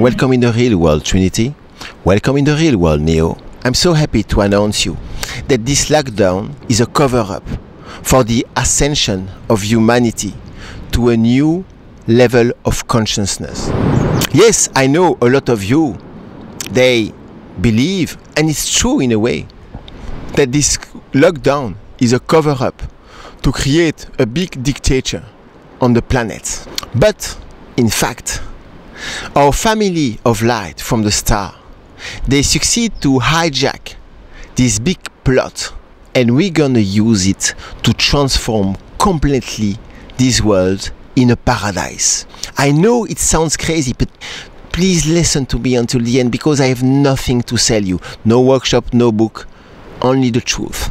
Welcome in the real world, Trinity. Welcome in the real world, Neo. I'm so happy to announce you that this lockdown is a cover-up for the ascension of humanity to a new level of consciousness. Yes, I know a lot of you, they believe, and it's true in a way, that this lockdown is a cover-up to create a big dictator on the planet. But, in fact, our family of light from the star, they succeed to hijack this big plot, and we're gonna use it to transform completely this world in a paradise. I know it sounds crazy, but please listen to me until the end, because I have nothing to sell you. No workshop, no book, only the truth.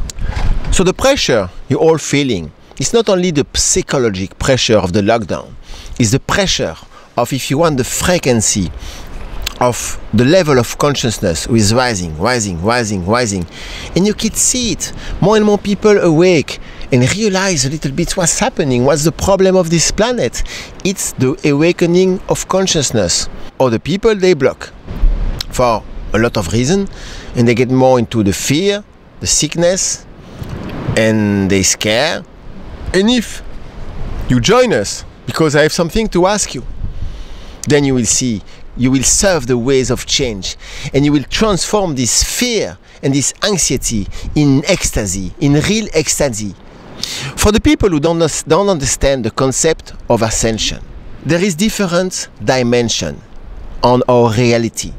So the pressure you're all feeling is not only the psychological pressure of the lockdown, it's the pressure of, if you want, the frequency of the level of consciousness is rising. And you can see it. More and more people awake and realize a little bit what's happening, what's the problem of this planet. It's the awakening of consciousness. Or the people, they block for a lot of reasons, and they get more into the fear, the sickness, and they scare. And if you join us, because I have something to ask you, then you will see, you will serve the ways of change, and you will transform this fear and this anxiety in ecstasy, in real ecstasy. For the people who don't understand the concept of ascension, there is different dimension on our reality.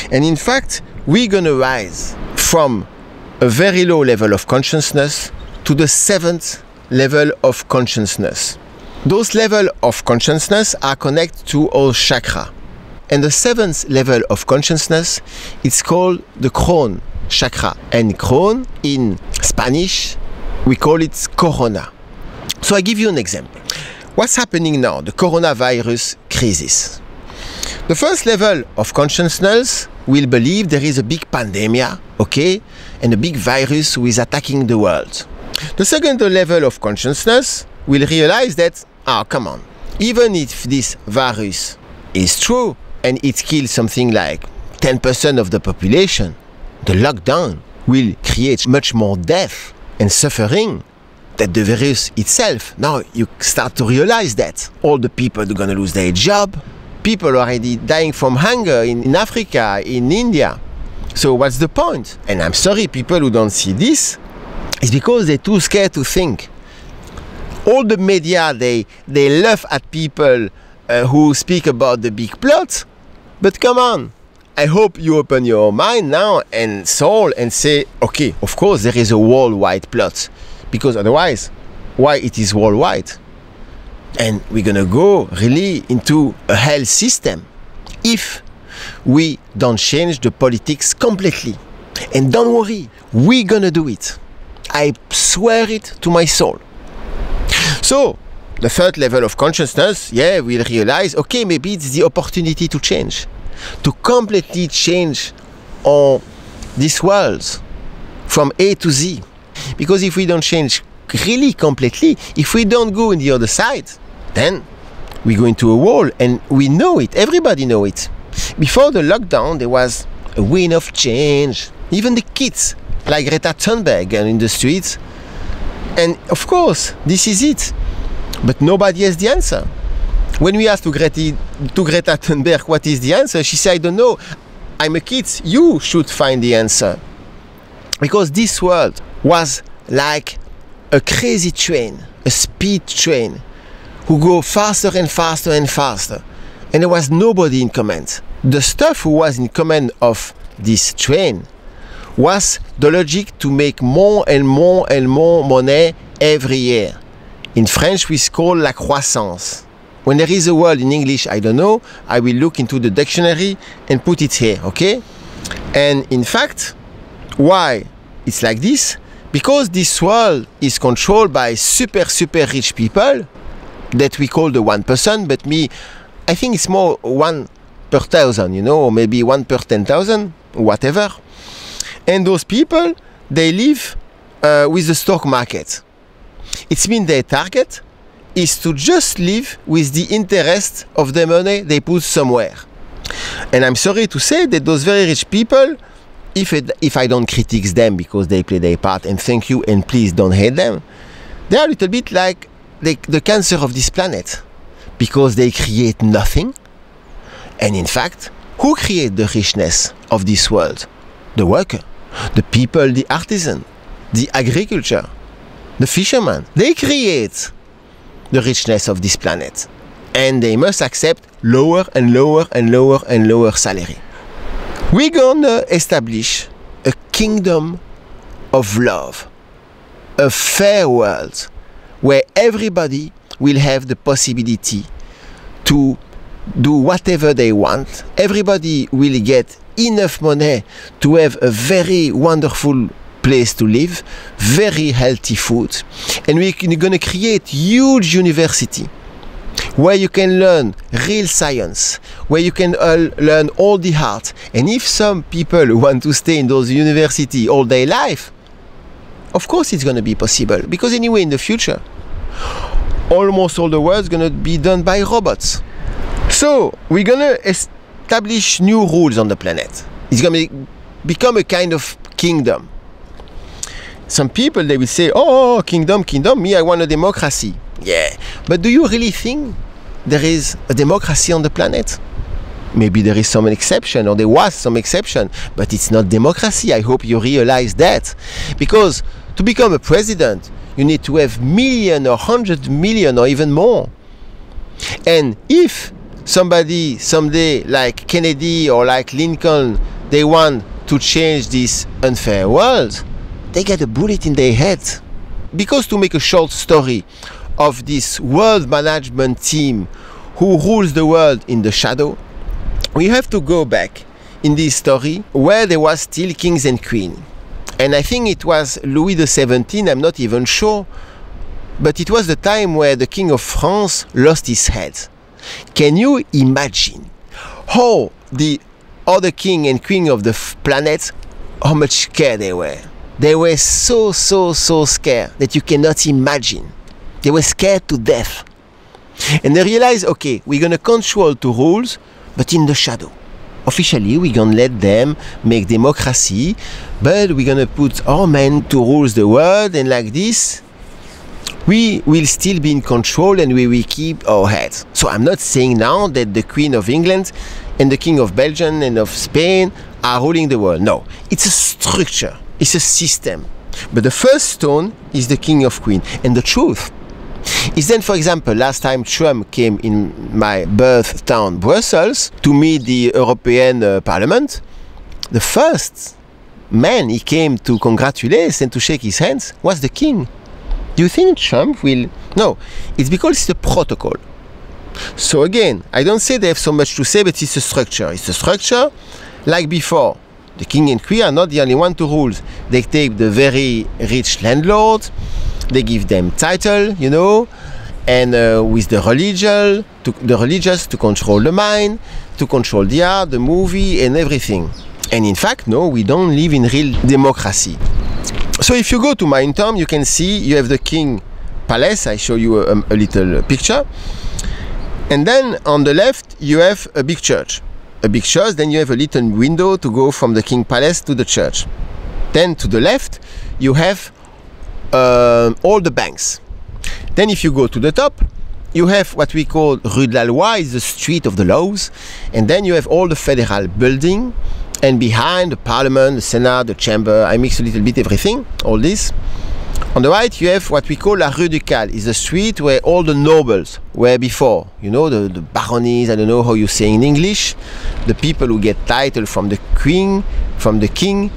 And in fact, we're gonna rise from a very low level of consciousness to the 7th level of consciousness. Those levels of consciousness are connected to our chakra. And the 7th level of consciousness, it's called the crown chakra. And crown, in Spanish, we call it corona. So I give you an example. What's happening now? The coronavirus crisis. The first level of consciousness will believe there is a big pandemic, okay? And a big virus who is attacking the world. The second level of consciousness will realize that, come on, even if this virus is true and it kills something like 10% of the population, the lockdown will create much more death and suffering than the virus itself. Now you start to realize that all the people are going to lose their job. People are already dying from hunger in Africa, in India. So what's the point? And I'm sorry, people who don't see this, it's because they're too scared to think. All the media, they laugh at people who speak about the big plot. But come on, I hope you open your mind now and soul and say, okay, of course there is a worldwide plot. Because otherwise, why it is worldwide? And we're gonna go really into a hell system if we don't change the politics completely. And don't worry, we're gonna do it. I swear it to my soul. So, the 3rd level of consciousness, we'll realize, okay, maybe it's the opportunity to change. To completely change all this world from A to Z. Because if we don't change really completely, if we don't go on the other side, then we go into a wall, and we know it, everybody knows it. Before the lockdown, there was a wind of change. Even the kids, like Greta Thunberg, are in the streets. And of course, this is it. But nobody has the answer. When we asked to Greta Thunberg what is the answer, she said, I don't know. I'm a kid. You should find the answer. Because this world was like a crazy train, a speed train, who go faster and faster and faster. And there was nobody in command. The stuff who was in command of this train was the logic to make more and more and more money every year. In French, we call la croissance. When there is a word in English, I don't know, I will look into the dictionary and put it here, okay? And in fact, why it's like this? Because this world is controlled by super rich people that we call the 1%, but I think it's more 1 per 1,000, you know, or maybe 1 per 10,000, whatever. And those people, they live with the stock market. It means their target is to just live with the interest of the money they put somewhere. And I'm sorry to say that those very rich people, if I don't critique them because they play their part, and thank you, and please don't hate them, they are a little bit like the cancer of this planet, because they create nothing. And in fact, who create the richness of this world? The worker, the people, the artisan, the agriculture, the fisherman. They create the richness of this planet. And they must accept lower and lower and lower and lower salary. We're gonna establish a kingdom of love, a fair world where everybody will have the possibility to do whatever they want. Everybody will get enough money to have a very wonderful place to live, very healthy food, and we're going to create huge university where you can learn real science, where you can learn all the art. And if some people want to stay in those universities all their life, of course it's going to be possible, because anyway in the future almost all the work is going to be done by robots. So we're going to establish new rules on the planet. It's going to become a kind of kingdom. Some people, they will say, oh, kingdom, me, I want a democracy. Yeah, but do you really think there is a democracy on the planet? Maybe there is some exception, or there was some exception, but it's not democracy. I hope you realize that. Because to become a president, you need to have million or 100 million or even more. And if somebody someday like Kennedy or like Lincoln, they want to change this unfair world, they get a bullet in their head. Because to make a short story of this world management team who rules the world in the shadow, we have to go back in this story where there was still kings and queens. And I think it was Louis XVII, I'm not even sure, but it was the time where the King of France lost his head. Can you imagine how the other king and queen of the planet, how much scared they were? They were so scared that you cannot imagine. They were scared to death. And they realized, okay, we're going to control the rules, but in the shadow. Officially, we're going to let them make democracy, but we're going to put our men to rule the world, and like this, we will still be in control and we will keep our heads. So I'm not saying now that the Queen of England and the King of Belgium and of Spain are ruling the world. No, it's a structure. It's a system. But the first stone is the King of Queen. And the truth is then, for example, last time Trump came in my birth town, Brussels, to meet the European Parliament, the first man he came to congratulate and to shake his hands was the King. Do you think Trump will? No, it's because it's a protocol. So again, I don't say they have so much to say, but it's a structure. It's a structure like before. The king and queen are not the only one to rule. They take the very rich landlord, they give them title, you know, and with the religious to control the mind, to control the art, the movie, and everything. And in fact, no, we don't live in real democracy. So if you go to my town, you can see you have the King Palace. I show you a little picture. And then on the left, you have a big church. A big church, then you have a little window to go from the King Palace to the church. Then to the left, you have all the banks. Then if you go to the top, you have what we call Rue de la Loi, is the street of the laws. And then you have all the federal building. And behind the Parliament, the Senate, the Chamber, I mix a little bit everything, all this. On the right, you have what we call La Rue Ducale. It's the street where all the nobles were before. You know, the baronies, I don't know how you say in English. The people who get title from the queen, from the king.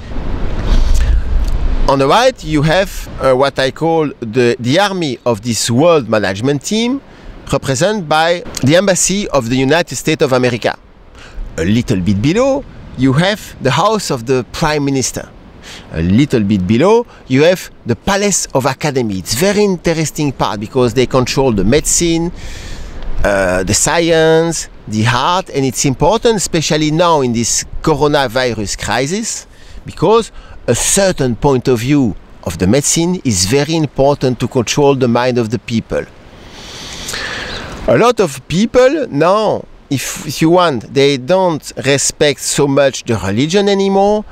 On the right, you have what I call the army of this world management team, represented by the embassy of the United States of America. A little bit below, you have the house of the Prime Minister. A little bit below, you have the Palace of Academy. It's very interesting part because they control the medicine, the science, the art, and it's important, especially now in this coronavirus crisis, because a certain point of view of the medicine is very important to control the mind of the people. A lot of people now if you want, they don't respect so much the religion anymore,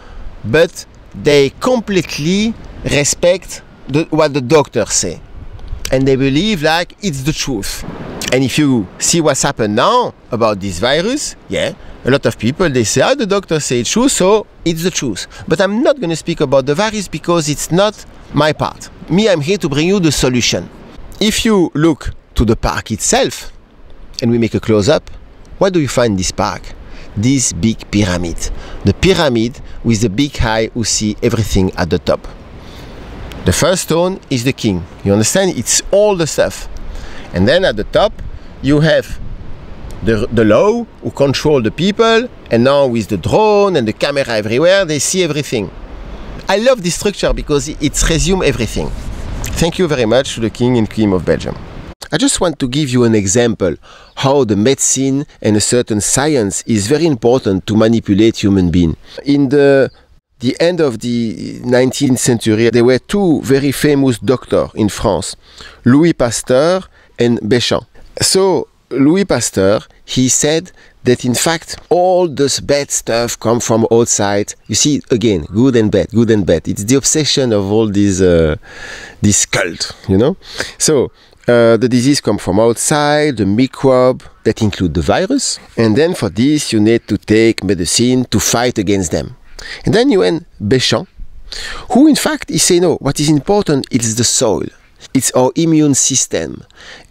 but they completely respect what the doctors say. And they believe like it's the truth. And if you see what's happened now about this virus, yeah, a lot of people, they say, the doctors say it's true, so it's the truth. But I'm not going to speak about the virus because it's not my part. Me, I'm here to bring you the solution. If you look to the park itself, and we make a close-up, what do you find in this park? This big pyramid. The pyramid with the big eye who see everything at the top. The first stone is the king. You understand? It's all the stuff. And then at the top, you have the law who control the people, and now with the drone and the camera everywhere, they see everything. I love this structure because it resumes everything. Thank you very much to the King and Queen of Belgium. I just want to give you an example how the medicine and a certain science is very important to manipulate human beings. In the end of the 19th century, there were two very famous doctors in France, Louis Pasteur and Béchamp. So Louis Pasteur, he said that in fact all this bad stuff come from outside. You see, again, good and bad, good and bad. It's the obsession of all these this cult, you know. So the disease come from outside, the microbe that include the virus, and then for this you need to take medicine to fight against them. And then you have Béchamp, who in fact is saying no, what is important is the soil. It's our immune system.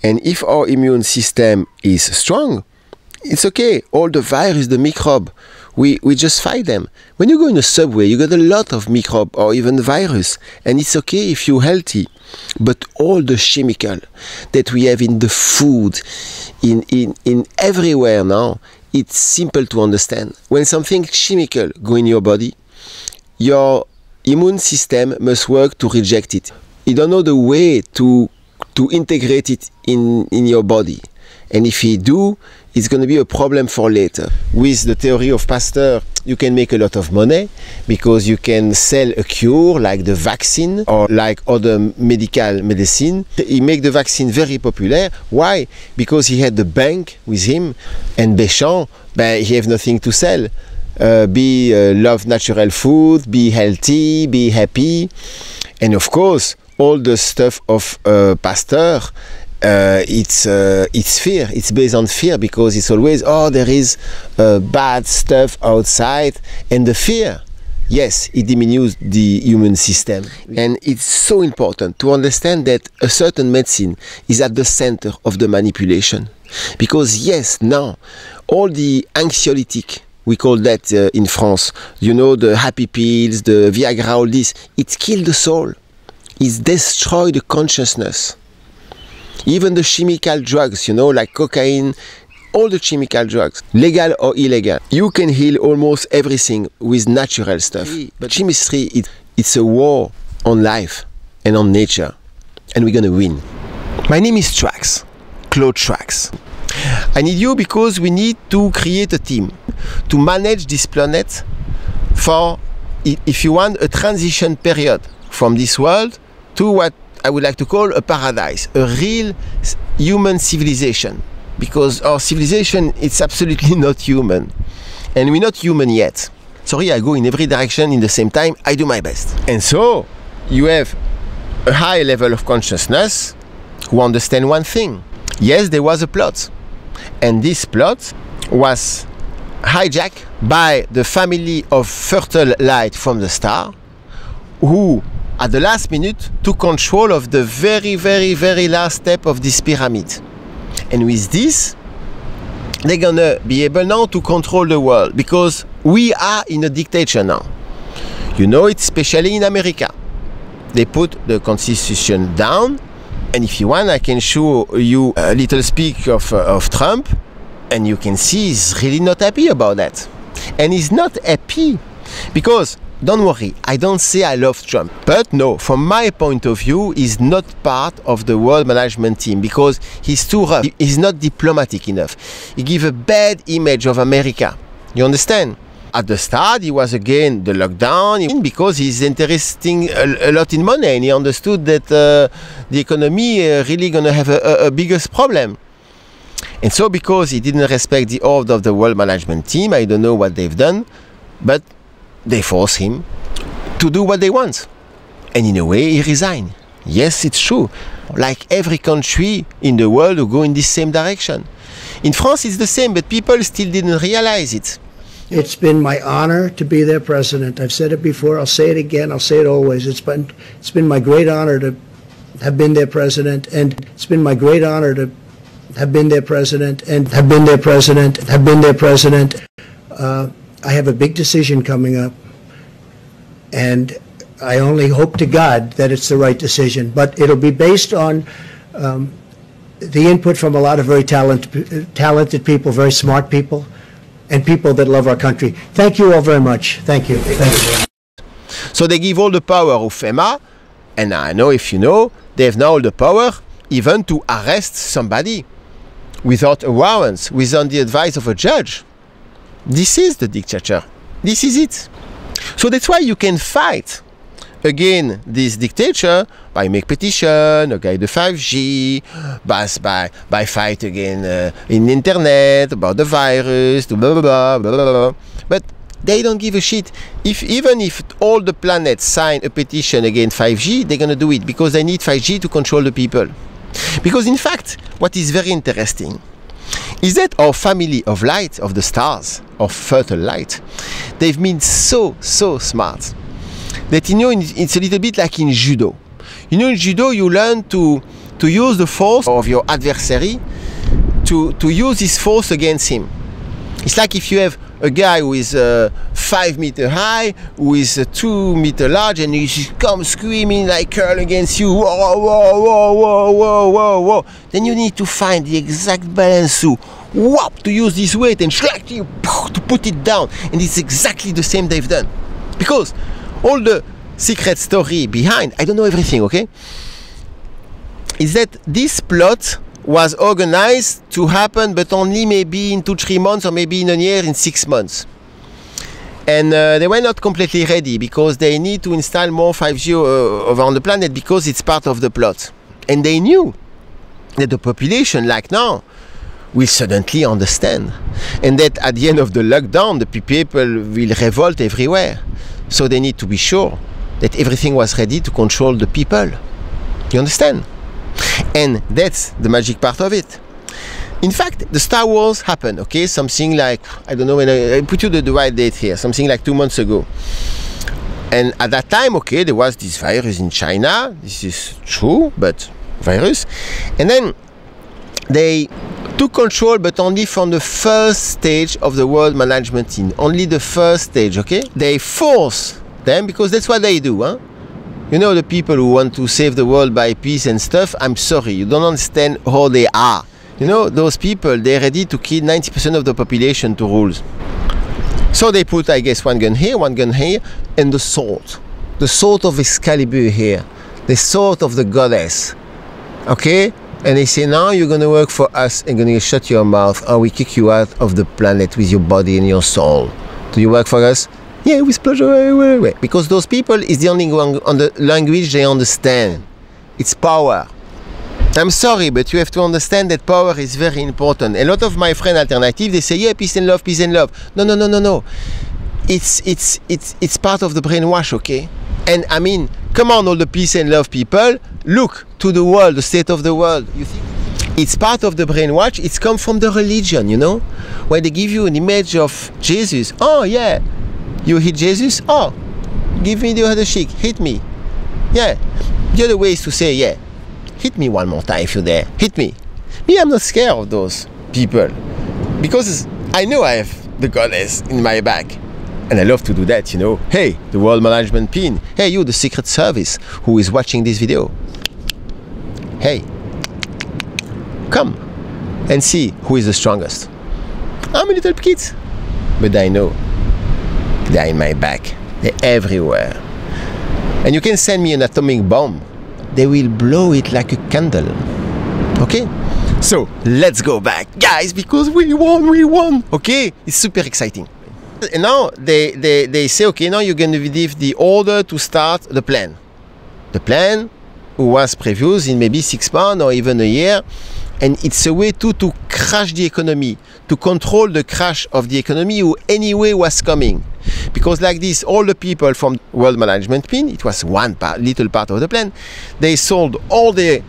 And if our immune system is strong, it's okay. All the virus, the microbe, we just fight them. When you go in a subway, you get a lot of microbe or even virus. And it's okay if you're healthy. But all the chemical that we have in the food, in everywhere now, it's simple to understand. When something chemical go in your body, your immune system must work to reject it. You don't know the way to integrate it in your body. And if you do, it's going to be a problem for later. With the theory of Pasteur, you can make a lot of money because you can sell a cure like the vaccine or like other medical medicine. He made the vaccine very popular. Why? Because he had the bank with him, and Béchamp, he have nothing to sell. Love natural food, be healthy, be happy. And of course, all the stuff of Pasteur, it's fear. It's based on fear because it's always, there is bad stuff outside, and the fear, yes, it diminishes the human system. And it's so important to understand that a certain medicine is at the center of the manipulation. Because yes, now, all the anxiolytic, we call that in France, you know, the happy pills, the Viagra, all this, it kills the soul. It destroys the consciousness. Even the chemical drugs, you know, like cocaine, all the chemical drugs, legal or illegal, you can heal almost everything with natural stuff. But chemistry, it's a war on life and on nature, and we're gonna win. My name is Trax, Claude Trax. I need you because we need to create a team to manage this planet for, if you want, a transition period from this world to what I would like to call a paradise, a real human civilization. Because our civilization, it's absolutely not human. And we're not human yet. Sorry, I go in every direction in the same time. I do my best. And so, you have a high level of consciousness who understand one thing. Yes, there was a plot. And this plot was hijacked by the family of Fertile Light from the star, who at the last minute took control of the very, very, very last step of this pyramid. And with this, they're gonna be able now to control the world, because we are in a dictatorship now. You know it, especially in America. They put the constitution down, and if you want, I can show you a little speech of Trump, and you can see he's really not happy about that. And he's not happy because, don't worry, I don't say I love Trump. But no, from my point of view, he's not part of the world management team because he's too rough. He's not diplomatic enough. He gives a bad image of America. You understand? At the start, he was again the lockdown because he's interesting a lot in money, and he understood that the economy really gonna have a biggest problem. And so because he didn't respect the order of the world management team, I don't know what they've done, but they force him to do what they want. And in a way, he resigned. Yes, it's true. Like every country in the world who go in this same direction. In France, it's the same, but people still didn't realize it. It's been my honor to be their president. I've said it before, I'll say it again, I'll say it always. It's been my great honor to have been their president, and it's been my great honor to have been their president, and have been their president, have been their president. I have a big decision coming up, and I only hope to God that it's the right decision, but it'll be based on the input from a lot of very talented people, very smart people, and people that love our country. Thank you all very much. Thank you. Thank you. So they give all the power of FEMA, and I know if you know, they have now all the power even to arrest somebody without a warrant, without the advice of a judge. This is the dictator. This is it. So that's why you can fight again this dictator by make petition, okay, the 5G, by fight again in internet about the virus, blah, blah, blah, blah, blah. But they don't give a shit. Even if all the planets sign a petition against 5G, they're gonna do it because they need 5G to control the people. Because in fact, what is very interesting is that our family of light, of the stars, of fertile light, they've been so smart that, you know, it's a little bit like in judo. You know, in judo you learn to use the force of your adversary to use his force against him. It's like if you have a guy who is 5 meters high, who is 2 meters large, and he comes screaming like curl against you, whoa, whoa, whoa, whoa, whoa, whoa, whoa. Then you need to find the exact balance to use this weight and to put it down. And it's exactly the same they've done. Because all the secret story behind, I don't know everything, okay, is that this plot was organized to happen, but only maybe in 2-3 months, or maybe in a year, in 6 months. And they were not completely ready because they need to install more 5G around the planet because it's part of the plot. And they knew that the population, like now, will suddenly understand. And that at the end of the lockdown, the people will revolt everywhere. So they need to be sure that everything was ready to control the people. You understand? And that's the magic part of it. In fact, the Star Wars happened, okay? Something like, I don't know when I put you the right date here, something like 2 months ago. And at that time, okay, there was this virus in China. This is true, but virus. And then they took control, but only from the first stage of the world management team. Only the first stage, okay? They force them, because that's what they do, huh? You know, the people who want to save the world by peace and stuff, I'm sorry, you don't understand how they are. You know, those people, they're ready to kill 90% of the population to rule. So they put, I guess, one gun here, and the sword of Excalibur here, the sword of the goddess, okay? And they say, now you're going to work for us and going to shut your mouth, or we kick you out of the planet with your body and your soul. Do you work for us? Yeah, with pleasure. Because those people is the only one on the language they understand. It's power. I'm sorry, but you have to understand that power is very important. A lot of my friends alternative, they say, yeah, peace and love, peace and love. No. It's part of the brainwash, okay? And I mean, come on, all the peace and love people, look to the world, the state of the world. You think it's part of the brainwash? It's come from the religion, you know? When they give you an image of Jesus, oh yeah, you hit Jesus? Oh, give me the other cheek, hit me. Yeah, the other way is to say, yeah, hit me one more time if you're there, hit me. Me, I'm not scared of those people because I know I have the goddess in my back. And I love to do that, you know. Hey, the world management pin. Hey, you, the Secret Service, who is watching this video. Hey, come and see who is the strongest. I'm a little kid, but I know they're in my back. They're everywhere. And you can send me an atomic bomb. They will blow it like a candle. Okay? So, let's go back, guys, because we won. Okay? It's super exciting. And now they say, okay, now you're going to give the order to start the plan. The plan who was previous in maybe 6 months or even a year. And it's a way to crash the economy, to control the crash of the economy who anyway was coming. Because like this, all the people from World Management Plan, it was one little part of the plan, they sold all the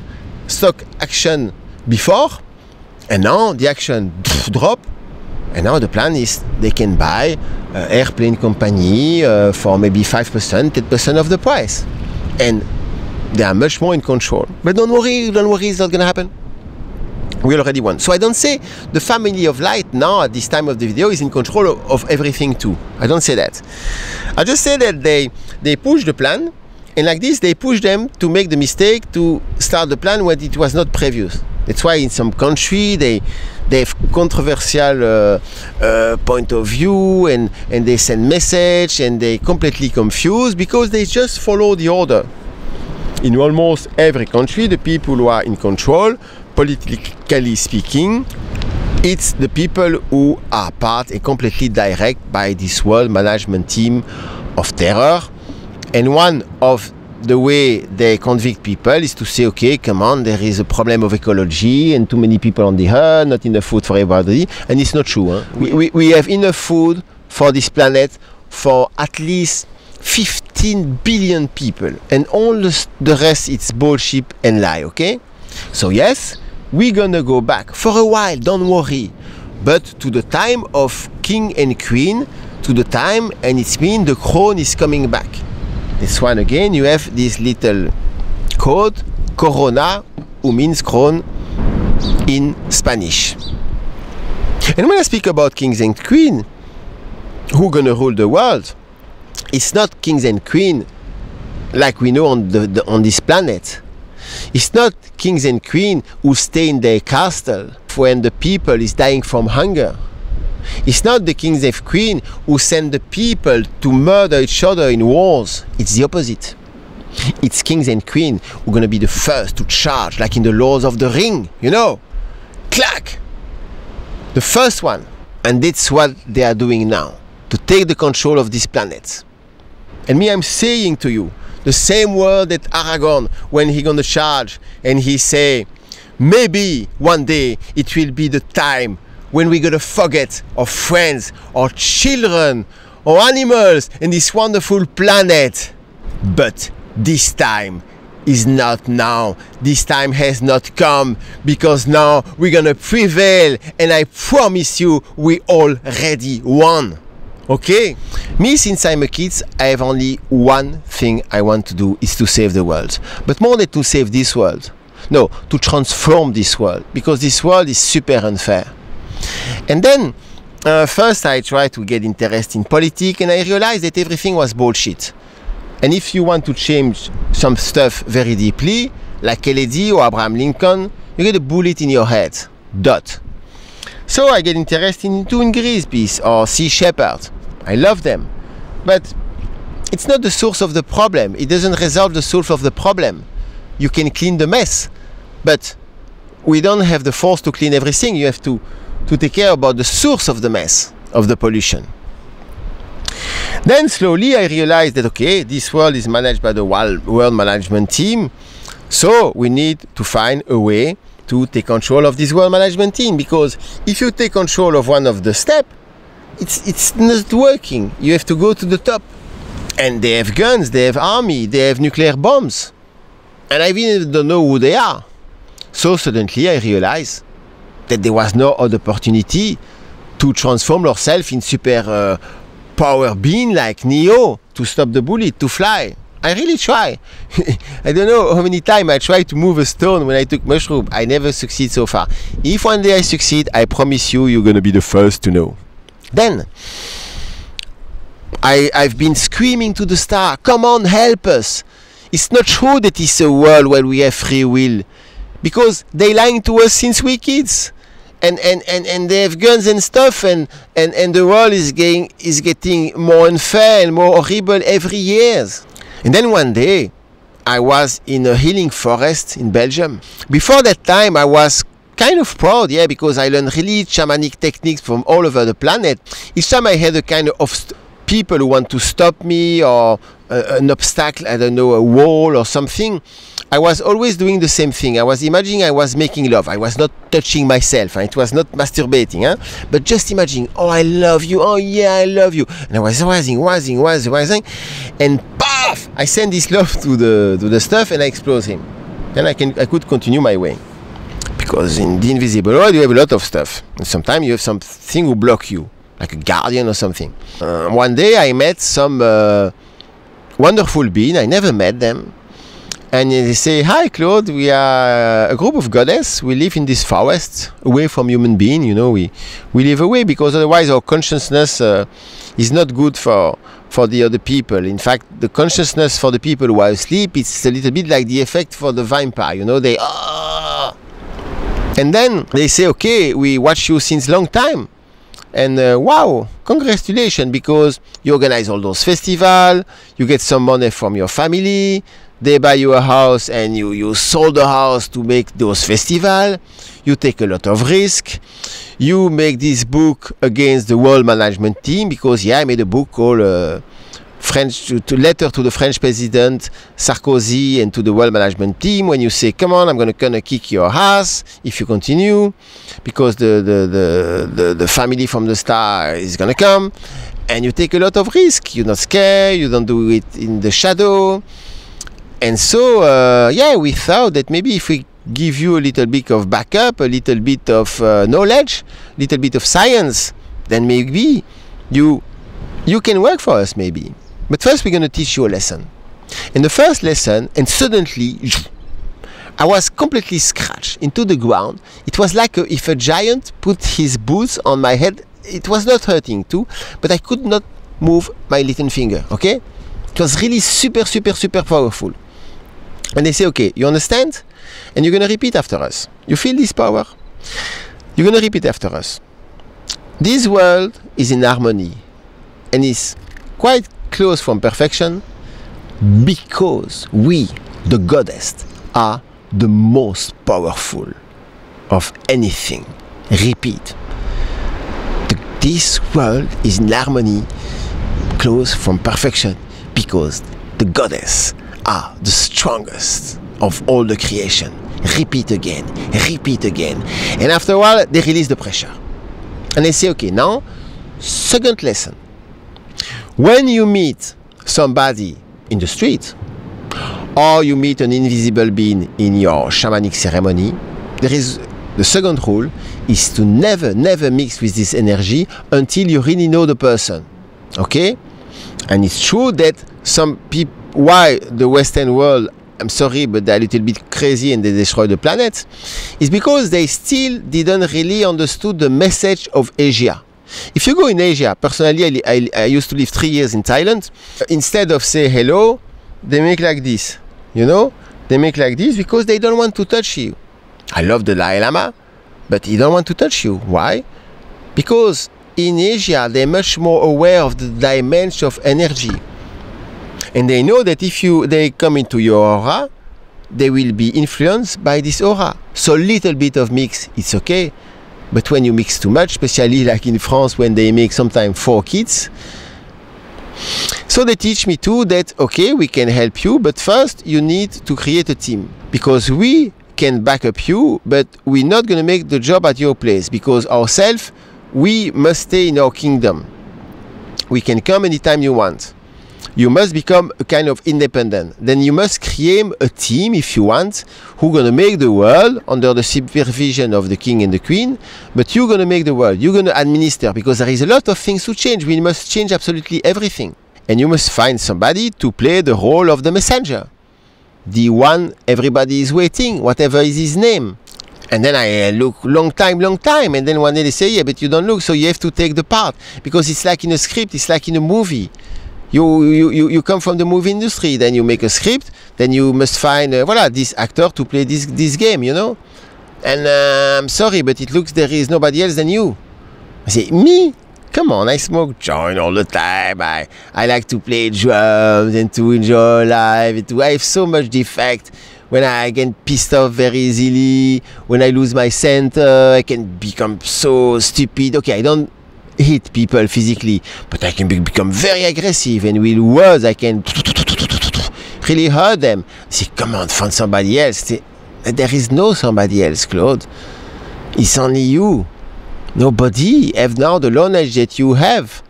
stock action before, and now the action drop, and now the plan is they can buy airplane company for maybe 5%, 10% of the price. And they are much more in control. But don't worry, it's not going to happen. We already won. So I don't say the family of light now at this time of the video is in control of everything too. I don't say that. I just say that they push the plan, and like this they push them to make the mistake to start the plan when it was not previous. That's why in some country they have controversial point of view, and they send message, and they completely confused because they just follow the order. In almost every country, the people who are in control, politically speaking, it's the people who are part and completely direct by this world management team of terror. And one of the way they convict people is to say, okay, come on, there is a problem of ecology and too many people on the earth, not enough food for everybody. And it's not true. Huh? We have enough food for this planet for at least 15 billion people, and all the rest it's bullshit and lie, okay? So yes, we're gonna go back for a while, don't worry, but to the time of king and queen, to the time, and it's mean the crown is coming back. This one again, you have this little code, corona, who means crown in Spanish. And when I speak about kings and queen, who gonna rule the world, it's not kings and queens like we know on this planet. It's not kings and queens who stay in their castle when the people is dying from hunger. It's not the kings and queens who send the people to murder each other in wars. It's the opposite. It's kings and queens who are going to be the first to charge, like in the Lords of the Ring, you know. Clack! The first one. And that's what they are doing now, to take the control of this planet. And me, I'm saying to you, the same word that Aragorn, when he gonna charge, and he say, maybe one day it will be the time when we're gonna forget our friends, our children, our animals, and this wonderful planet. But this time is not now. This time has not come, because now we're gonna prevail, and I promise you, we already won. Okay? Me, since I'm a kid, I have only one thing I want to do, is to save the world. But more than to save this world. No, to transform this world. Because this world is super unfair. And then, first I tried to get interested in politics, and I realized that everything was bullshit. And if you want to change some stuff very deeply, like Kennedy or Abraham Lincoln, you get a bullet in your head. Dot. So I get interested in doing Greenpeace or Sea Shepherd. I love them, but it's not the source of the problem. It doesn't resolve the source of the problem. You can clean the mess, but we don't have the force to clean everything. You have to take care about the source of the mess, of the pollution. Then slowly I realized that, okay, this world is managed by the World Management Team, so we need to find a way to take control of this World Management Team, because if you take control of one of the steps, it's not working. You have to go to the top. And they have guns, they have army, they have nuclear bombs. And I even don't know who they are. So suddenly I realized that there was no other opportunity to transform yourself in super power being like Neo, to stop the bullet, to fly. I really try. I don't know how many times I tried to move a stone when I took mushroom. I never succeed so far. If one day I succeed, I promise you, you're gonna be the first to know. Then I've been screaming to the star, come on, help us. It's not true that it's a world where we have free will, because they lying to us since we're kids. And they have guns and stuff, and the world is getting more unfair and more horrible every year. And then one day, I was in a healing forest in Belgium. Before that time, I was kind of proud, yeah, because I learned really shamanic techniques from all over the planet. Each time I had a kind of people who want to stop me, or an obstacle, I don't know, a wall or something, I was always doing the same thing. I was imagining I was making love. I was not touching myself. It was not masturbating. But just imagining, oh, I love you. Oh, yeah, I love you. And I was rising. And paf! I send this love to the stuff and I explode him. Then I could continue my way. Because in the invisible world, you have a lot of stuff. And sometimes you have something who block you, like a guardian or something. One day I met some wonderful being. I never met them. And they say, hi Claude, we are a group of goddess. We live in this forest, away from human being. You know, we live away because otherwise our consciousness is not good for the other people. In fact, the consciousness for the people who are asleep, it's a little bit like the effect for the vampire. You know, and then they say, okay, we watch you since long time. And wow, congratulations, because you organize all those festivals, you get some money from your family, they buy you a house and you sold the house to make those festivals, you take a lot of risk, you make this book against the world management team, because I made a book called Letter to the French President Sarkozy and to the world management team, when you say, come on, I'm gonna kick your ass if you continue, because the family from the star is gonna come, and you take a lot of risk. You're not scared, you don't do it in the shadow. And so we thought that maybe if we give you a little bit of backup, a little bit of knowledge, a little bit of science, then maybe you can work for us, maybe. But first we're going to teach you a lesson. And the first lesson, and suddenly I was completely scratched into the ground. It was like if a giant put his boots on my head. It was not hurting too, but I could not move my little finger, okay? It was really super, super, super powerful. And they say, okay, you understand? And you're going to repeat after us. You feel this power? You're going to repeat after us. This world is in harmony and is quite close from perfection because we, the goddess, are the most powerful of anything. Repeat. This world is in harmony, close from perfection, because the goddess are the strongest of all the creation. Repeat again, repeat again. And after a while, they release the pressure. And they say, okay, now, second lesson. When you meet somebody in the street, or you meet an invisible being in your shamanic ceremony, there is the second rule is to never mix with this energy until you really know the person. Okay? And it's true that some people, why the Western world, I'm sorry, but they're a little bit crazy and they destroy the planet, is because they still didn't really understood the message of Asia. If you go in Asia, personally, I used to live 3 years in Thailand. Instead of say hello, they make like this. You know? They make like this because they don't want to touch you. I love the Dalai Lama, but he don't want to touch you. Why? Because in Asia, they're much more aware of the dimension of energy. And they know that if they come into your aura, they will be influenced by this aura. So a little bit of mix, it's okay. But when you mix too much, especially like in France when they make sometimes 4 kids. So they teach me too that, okay, we can help you, but first you need to create a team. Because we can back up you, but we're not going to make the job at your place. Because ourselves, we must stay in our kingdom. We can come anytime you want. You must become a kind of independent. Then you must create a team, if you want, who's going to make the world under the supervision of the king and the queen. But you're going to make the world. You're going to administer, because there is a lot of things to change. We must change absolutely everything. And you must find somebody to play the role of the messenger. The one everybody is waiting, whatever is his name. And then I look long time, and then one day they say, yeah, but you don't look, so you have to take the part. Because it's like in a script, it's like in a movie. You come from the movie industry, then you make a script, then you must find this actor to play this game, you know. And I'm sorry, but it looks there is nobody else than you. I say, me? Come on, I smoke joint all the time. I like to play drums and to enjoy life. I have so much defect. When I get pissed off very easily, when I lose my center, I can become so stupid. Okay, I don't hit people physically, but I can become very aggressive, and with words I can really hurt them. Say, come on, find somebody else. There is no somebody else, Claude. It's only you. Nobody have now the knowledge that you have.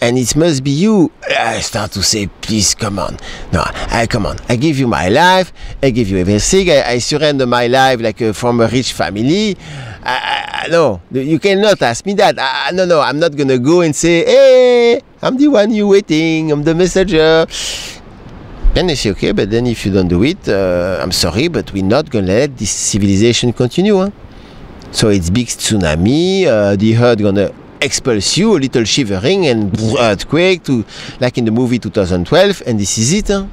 And it must be you. I start to say, please, come on. No, come on. I give you my life. I give you everything. I surrender my life like from a rich family. No, you cannot ask me that. No, I'm not going to go and say, hey, I'm the one you waiting. I'm the messenger. Then they say, okay, but then if you don't do it, I'm sorry, but we're not going to let this civilization continue. Huh? So it's big tsunami. The earth going to expulse you, a little shivering and earthquake, like in the movie 2012, and this is it. Huh?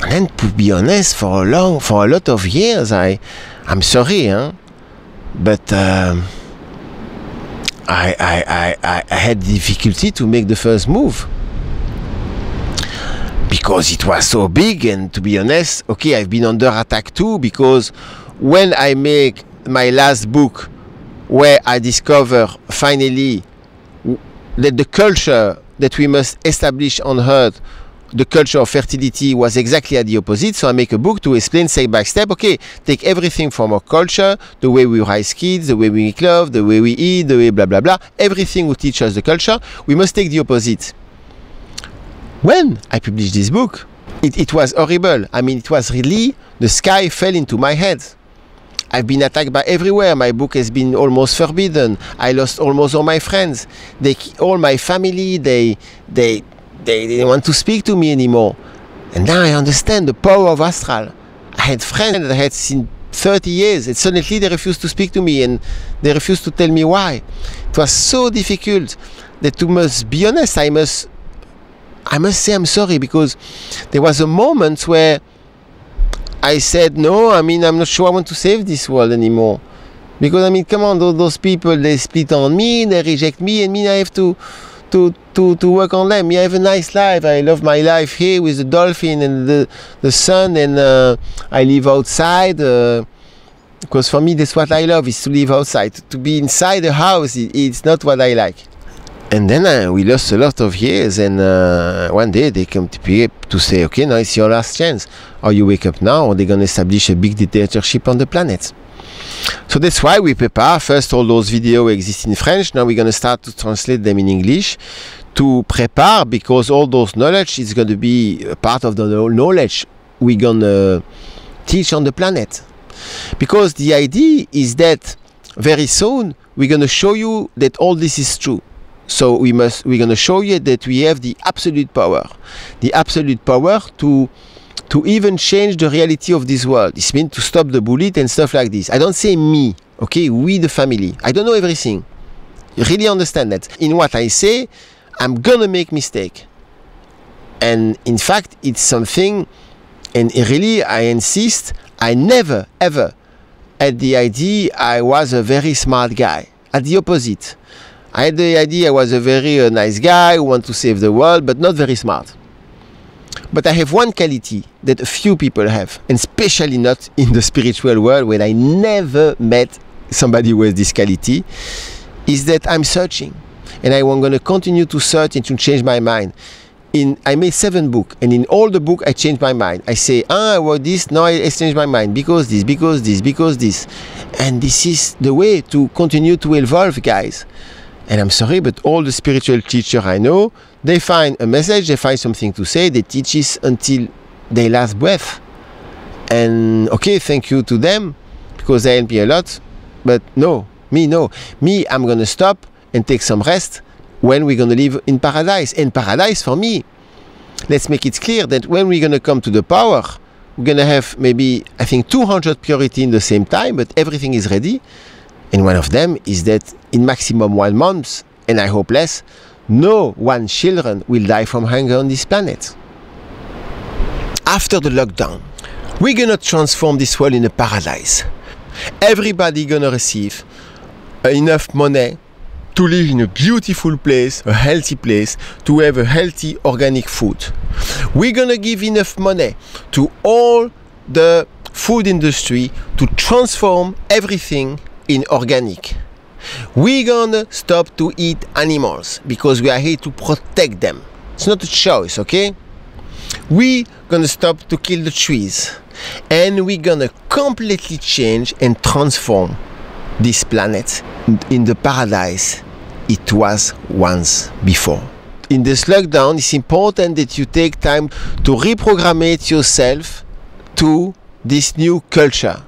And to be honest, for a lot of years, I'm sorry, huh? But I had difficulty to make the first move because it was so big. And to be honest, okay, I've been under attack too, because when I make my last book, where I discover finally that the culture that we must establish on Earth, the culture of fertility, was exactly at the opposite. So I make a book to explain step by step, okay, take everything from our culture, the way we raise kids, the way we make love, the way we eat, the way blah, blah, blah, everything will teach us the culture. We must take the opposite. When I published this book, it was horrible. I mean, it was really, the sky fell into my head. I've been attacked by everywhere. My book has been almost forbidden. I lost almost all my friends. All my family, they didn't want to speak to me anymore. And now I understand the power of astral. I had friends that I had seen 30 years, and suddenly they refused to speak to me, and they refused to tell me why. It was so difficult that, to must be honest, I must say I'm sorry, because there was a moment where I said, no, I mean, I'm not sure I want to save this world anymore. Because, I mean, come on, those people, they split on me, they reject me, and me, I have to work on them. I have a nice life. I love my life here with the dolphin and the sun, and I live outside. Because for me, that's what I love, is to live outside. To be inside a house, it's not what I like. And then we lost a lot of years, and one day they come to say, okay, now it's your last chance. Or you wake up now, or they're going to establish a big dictatorship on the planet. So that's why we prepare. First, all those videos exist in French. Now we're going to start to translate them in English to prepare, because all those knowledge is going to be a part of the knowledge we're going to teach on the planet. Because the idea is that very soon we're going to show you that all this is true. So we're going to show you that we have the absolute power to even change the reality of this world. This means to stop the bullet and stuff like this. I don't say me, okay? We, the family. I don't know everything. You really understand that. In what I say, I'm going to make mistake. And in fact, it's something, and really I insist, I never, ever had the idea I was a very smart guy. At the opposite. I had the idea I was a very nice guy who wants to save the world, but not very smart. But I have one quality that a few people have, and especially not in the spiritual world, where I never met somebody who has this quality, is that I'm searching. And I'm going to continue to search and to change my mind. I made 7 books, and in all the books I changed my mind. I say, I wrote this, now I changed my mind, because this. And this is the way to continue to evolve, guys. And I'm sorry, but all the spiritual teachers I know, they find a message, they find something to say, they teach it until their last breath. And okay, thank you to them, because they help me a lot. But no. Me, I'm going to stop and take some rest when we're going to live in paradise. And paradise, for me, let's make it clear that when we're going to come to the power, we're going to have maybe, I think, 200 purity in the same time, but everything is ready. And one of them is that in maximum 1 month, and I hope less, no one children will die from hunger on this planet. After the lockdown, we're going to transform this world in a paradise. Everybody going to receive enough money to live in a beautiful place, a healthy place, to have a healthy organic food. We're going to give enough money to all the food industry to transform everything in organic. We're gonna stop to eat animals because we are here to protect them. It's not a choice, okay? we're gonna stop to kill the trees, and we're gonna completely change and transform this planet in the paradise it was once before. In this lockdown, it's important that you take time to reprogram yourself to this new culture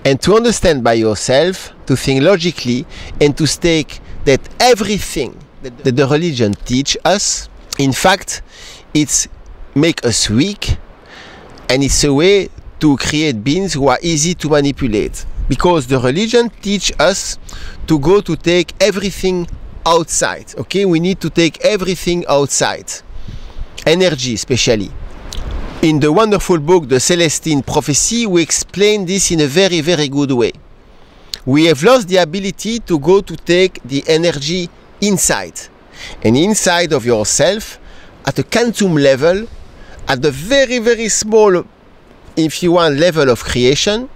and to understand by yourself, to think logically, and to stake that everything that the religion teach us, in fact, it's make us weak, and it's a way to create beings who are easy to manipulate. Because the religion teach us to go to take everything outside. Okay, we need to take everything outside. Energy especially. In the wonderful book, The Celestine Prophecy, we explain this in a very, very good way. We have lost the ability to go to take the energy inside. And inside of yourself, at a quantum level, at the very, very small, if you want, level of creation,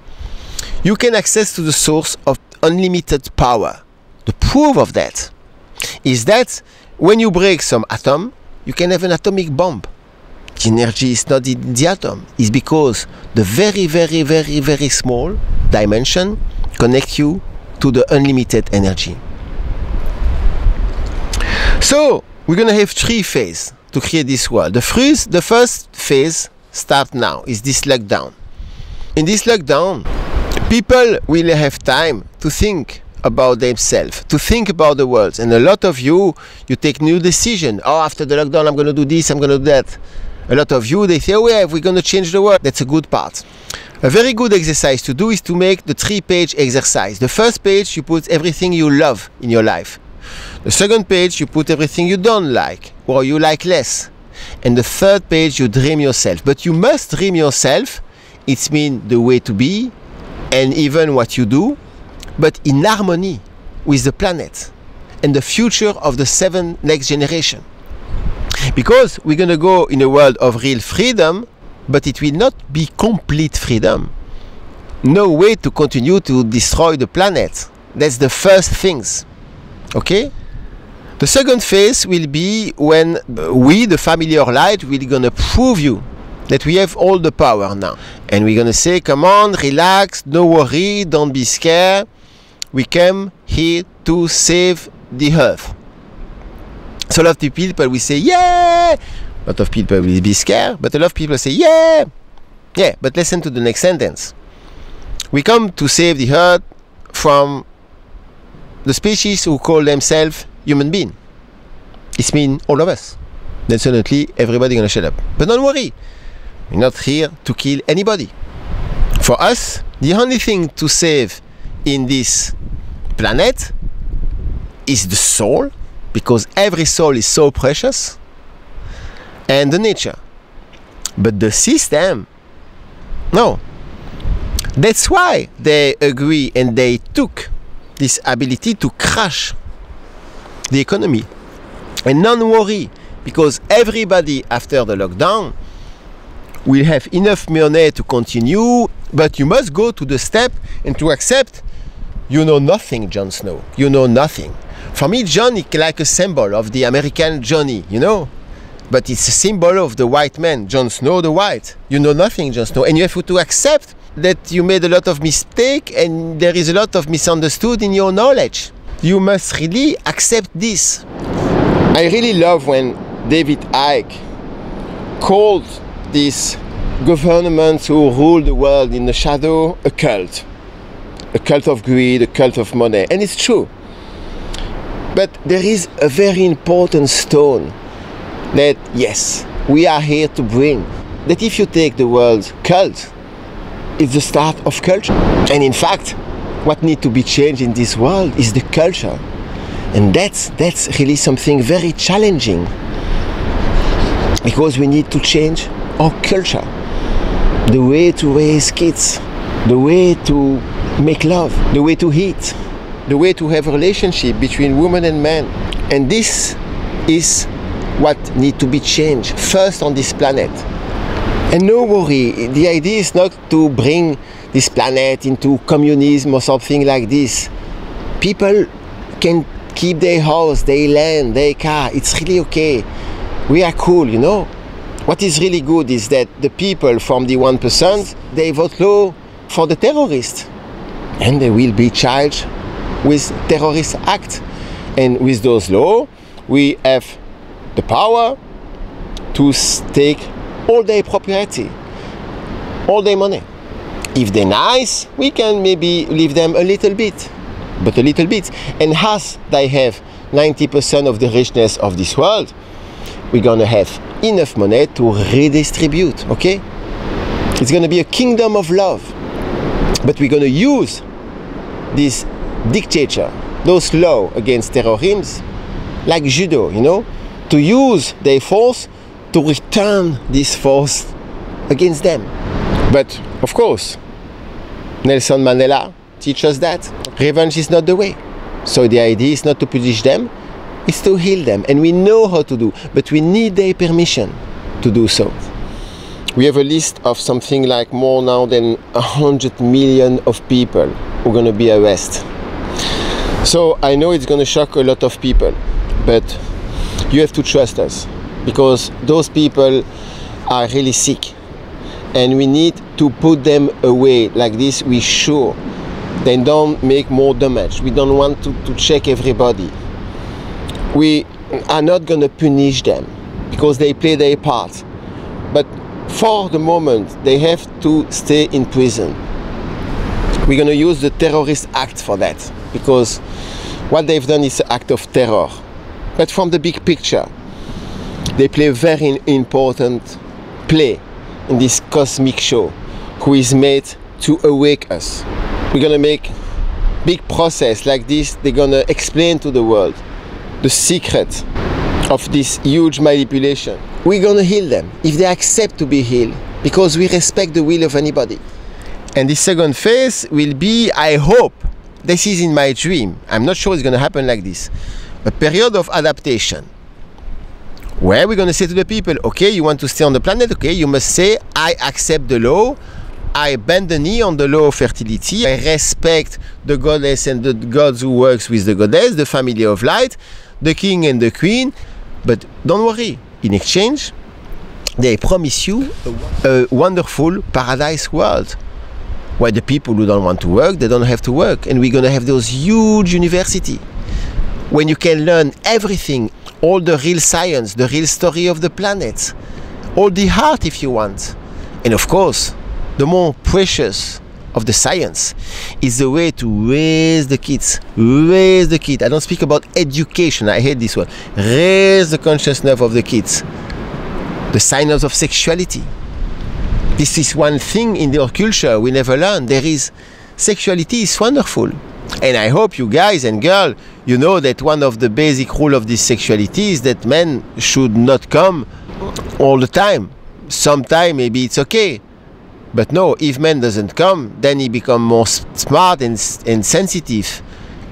you can access to the source of unlimited power. The proof of that is that when you break some atom, you can have an atomic bomb. The energy is not in the atom. It's because the very, very, very, very small dimension connects you to the unlimited energy. So, we're going to have 3 phases to create this world. The first phase starts now, is this lockdown. In this lockdown, people will have time to think about themselves, to think about the world. And a lot of you take new decisions. Oh, after the lockdown, I'm going to do this, I'm going to do that. A lot of you, they say, oh yeah, we're going to change the world. That's a good part. A very good exercise to do is to make the 3-page exercise. The first page, you put everything you love in your life. The second page, you put everything you don't like, or you like less. And the third page, you dream yourself. But you must dream yourself. It means the way to be, and even what you do, but in harmony with the planet and the future of the 7 next generation. Because we're going to go in a world of real freedom, but it will not be complete freedom. No way to continue to destroy the planet. That's the first things. Okay? The second phase will be when we, the family of light, we're going to prove you that we have all the power now. And we're going to say, come on, relax, no worry, don't be scared. We came here to save the earth. So a lot of people will say, yeah! A lot of people will be scared, but a lot of people say, yeah! Yeah, but listen to the next sentence. We come to save the earth from the species who call themselves human being. It means all of us. Then suddenly everybody gonna shut up. But don't worry, we're not here to kill anybody. For us, the only thing to save in this planet is the soul, because every soul is so precious, and the nature. But the system, no. That's why they agree and they took this ability to crash the economy. And don't worry, because everybody after the lockdown will have enough money to continue, but you must go to the step and to accept you know nothing, Jon Snow. You know nothing. For me, Jon is like a symbol of the American Johnny, you know? But it's a symbol of the white man, Jon Snow the white. You know nothing, Jon Snow. And you have to accept that you made a lot of mistake and there is a lot of misunderstood in your knowledge. You must really accept this. I really love when David Icke called this government who rule the world in the shadow a cult of greed, a cult of money, and it's true. But there is a very important stone that, yes, we are here to bring. That if you take the word cult, it's the start of culture. And in fact, what needs to be changed in this world is the culture. And that's really something very challenging. Because we need to change our culture. The way to raise kids, the way to make love, the way to eat, the way to have a relationship between women and men. And this is what needs to be changed first on this planet. And no worry, the idea is not to bring this planet into communism or something like this. People can keep their house, their land, their car. It's really okay. We are cool, you know. What is really good is that the people from the 1%, they vote low for the terrorists. And they will be charged with terrorist act. And with those laws, we have the power to take all their property, all their money. If they're nice, we can maybe leave them a little bit, but a little bit. And as they have 90% of the richness of this world, we're gonna have enough money to redistribute, okay? It's gonna be a kingdom of love. But we're gonna use this dictator, those laws against terrorism, like judo, you know, to use their force to return this force against them. But of course, Nelson Mandela teaches us that revenge is not the way. So the idea is not to punish them, it's to heal them. And we know how to do, but we need their permission to do so. We have a list of something like more now than 100 million of people who are going to be arrested. So I know it's going to shock a lot of people, but you have to trust us, because those people are really sick. And we need to put them away like this. We sure they don't make more damage. We don't want to check everybody. We are not going to punish them because they play their part. But for the moment, they have to stay in prison. We're going to use the terrorist act for that, because what they've done is an act of terror. But from the big picture, they play a very important play in this cosmic show, who is made to awake us. We're gonna make big process like this. They're gonna explain to the world the secret of this huge manipulation. We're gonna heal them if they accept to be healed, because we respect the will of anybody. And the second phase will be, I hope, this is in my dream, I'm not sure it's gonna happen like this, a period of adaptation, where we're going to say to the people, okay, you want to stay on the planet, okay, you must say, I accept the law, I bend the knee on the law of fertility, I respect the goddess and the gods who works with the goddess, the family of light, the king and the queen, but don't worry, in exchange, they promise you a wonderful paradise world, where the people who don't want to work, they don't have to work, and we're going to have those huge universities, when you can learn everything, all the real science, the real story of the planet, all the art if you want. And of course, the more precious of the science is the way to raise the kids. Raise the kid. I don't speak about education, I hate this word. Raise the consciousness of the kids. The signs of sexuality. This is one thing in our culture we never learn. There is, sexuality is wonderful. And I hope you guys and girls, you know that one of the basic rules of this sexuality is that men should not come all the time. Sometime maybe it's okay. But no, if man doesn't come, then he becomes more smart and sensitive.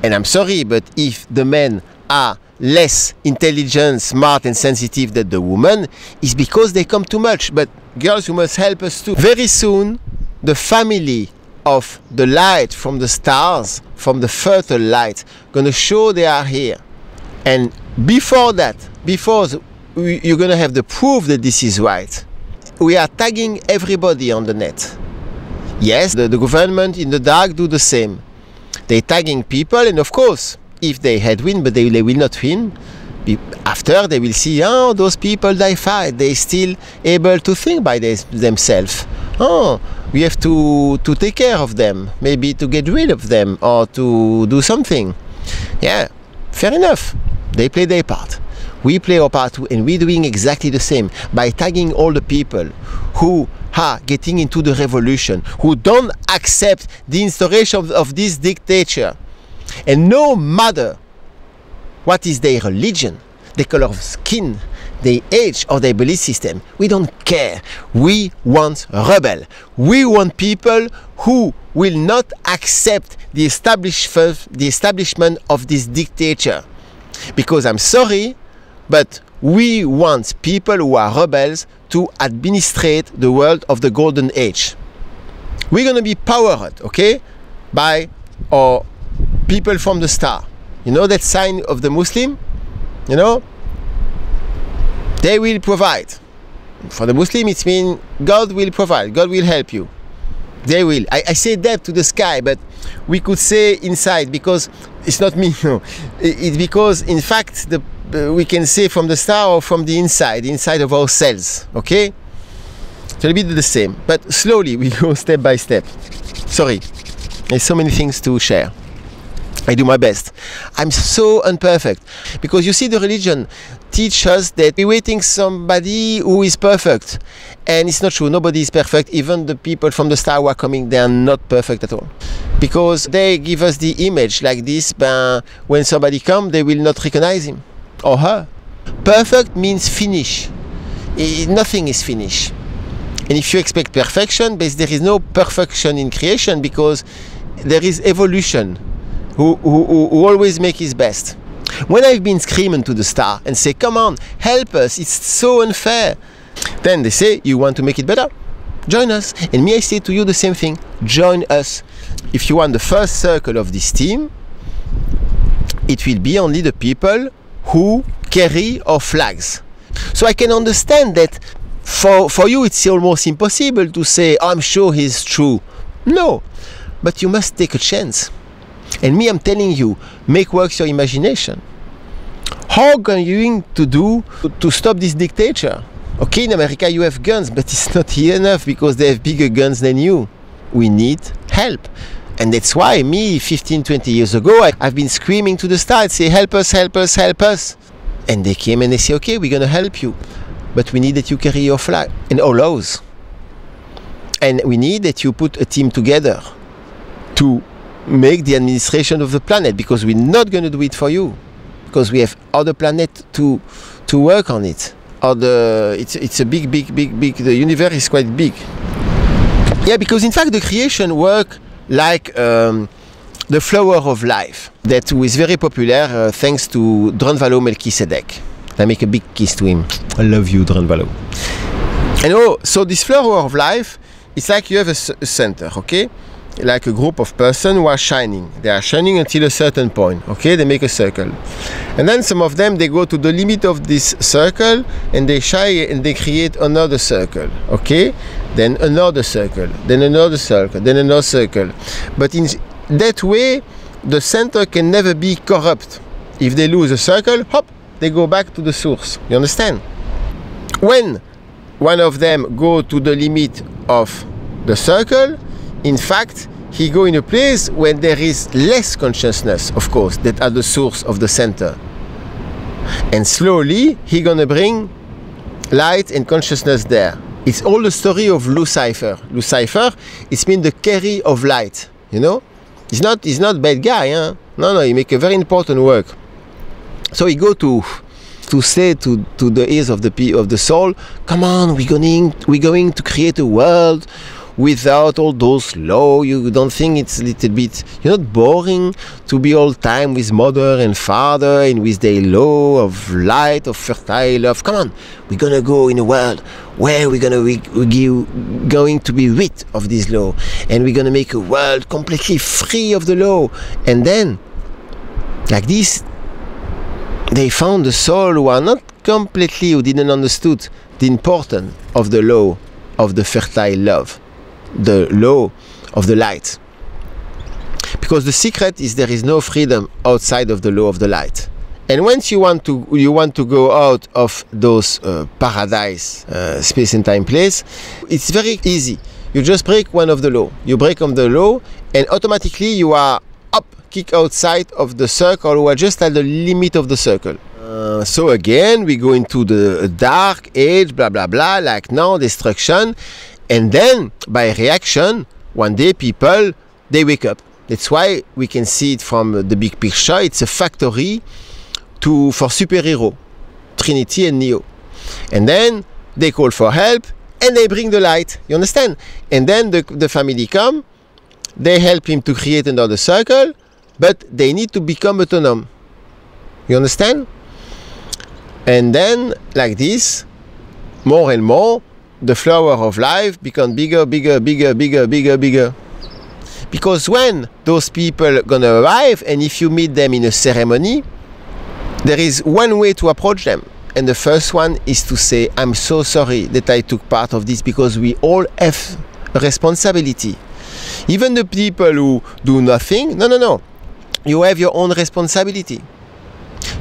And I'm sorry, but if the men are less intelligent, smart and sensitive than the woman, it's because they come too much. But girls, you must help us too. Very soon, the family of the light from the stars, from the fertile light, gonna show they are here. And before that, you're gonna have the proof that this is right, we are tagging everybody on the net. Yes, the government in the dark do the same. They're tagging people, and of course, if they had win, but they will not win, after they will see, oh, those people they fight, they still able to think by themselves. Oh, we have to take care of them, maybe to get rid of them or to do something. Yeah, fair enough. They play their part. We play our part too, and we're doing exactly the same by tagging all the people who are getting into the revolution, who don't accept the instauration of this dictator. And no matter what is their religion, their color of skin, their age or their belief system, we don't care. We want rebel. We want people who will not accept the establishment of this dictator. Because I'm sorry, but we want people who are rebels to administrate the world of the golden age. We're going to be powered, okay, by our people from the star. You know that sign of the Muslim? You know? They will provide. For the Muslim, it means God will provide, God will help you. They will. I say that to the sky, but we could say inside, because it's not me. No, it's because in fact we can say from the star or from the inside of ourselves. Okay, it's a bit the same, but slowly we go step by step. Sorry, there's so many things to share. I do my best. I'm so imperfect, because you see, the religion teach us that we're waiting somebody who is perfect, and it's not true. Nobody is perfect. Even the people from the star who are coming, they are not perfect at all, because they give us the image like this. But when somebody comes, they will not recognize him or her. Perfect means finish. Nothing is finished. And if you expect perfection, but there is no perfection in creation, because there is evolution. Who always make his best. When I've been screaming to the star and say, come on, help us, it's so unfair, then they say, you want to make it better? Join us. And me, I say to you the same thing, join us. If you want the first circle of this team, it will be only the people who carry our flags. So I can understand that for you it's almost impossible to say, oh, I'm sure he's true. No, but you must take a chance. And me, I'm telling you, make work your imagination. How are you going to do to stop this dictator? Okay, in America you have guns, but it's not enough, because they have bigger guns than you. We need help. And that's why me, 15, 20 years ago, I've been screaming to the stars, say, help us, help us, help us. And they came and they say, okay, we're going to help you. But we need that you carry your flag and our laws. And we need that you put a team together to make the administration of the planet, because we're not going to do it for you, because we have other planets to work on it. It's a big, the universe is quite big. Yeah, because in fact the creation work like the flower of life, that is very popular thanks to Drunvalo Melchizedek. I make a big kiss to him. I love you, Drunvalo. And so this flower of life, it's like you have a center, okay? Like a group of persons who are shining. They are shining until a certain point, okay? They make a circle. And then some of them, they go to the limit of this circle, and they shine and they create another circle, okay? Then another circle, then another circle, then another circle. But in that way, the center can never be corrupt. If they lose a circle, hop, they go back to the source. You understand? When one of them go to the limit of the circle, in fact, he go in a place where there is less consciousness, of course, that are the source of the center. And slowly, he gonna bring light and consciousness there. It's all the story of Lucifer. Lucifer, it's mean the carry of light, you know? He's not bad guy, huh? No, he make a very important work. So he go to say to the ears of the soul, come on, we're going to create a world without all those laws. You don't think it's a little bit, you're not boring to be all time with mother and father and with their law of light, of fertile love? Come on, we're gonna go in a world where we're going to be rid of this law, and we're gonna make a world completely free of the law. And then, like this, they found the soul who didn't understood the importance of the law of the fertile love, the law of the light. Because the secret is there is no freedom outside of the law of the light. And once you want to go out of those paradise, space and time place, it's very easy. You just break one of the law. You break on the law, and automatically you are kick outside of the circle, or just at the limit of the circle. So again, we go into the dark age, blah blah blah, like now, destruction. And then, by reaction, one day people, they wake up. That's why we can see it from the big picture. It's a factory for superhero, Trinity and Neo. And then they call for help, and they bring the light. You understand? And then the family come, they help him to create another circle, but they need to become autonomous. You understand? And then, like this, more and more, the flower of life becomes bigger. Because when those people gonna arrive, and if you meet them in a ceremony, there is one way to approach them, And the first one is to say, I'm so sorry that I took part of this, because we all have a responsibility. Even the people who do nothing, no. You have your own responsibility.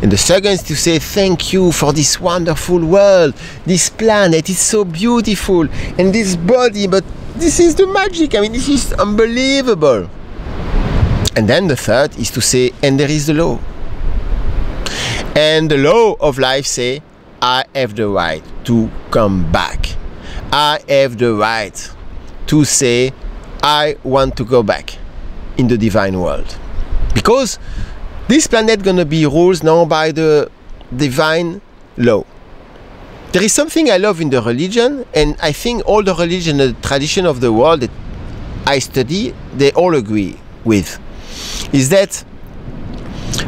And the second is to say, thank you for this wonderful world, this planet is so beautiful, and this body, but this is the magic. I mean, this is unbelievable. And then the third is to say, and there is the law. And the law of life say, I have the right to come back. I have the right to say, I want to go back in the divine world. Because this planet gonna be ruled now by the divine law. There is something I love in the religion, and I think all the religion and the tradition of the world that I study, they all agree with, is that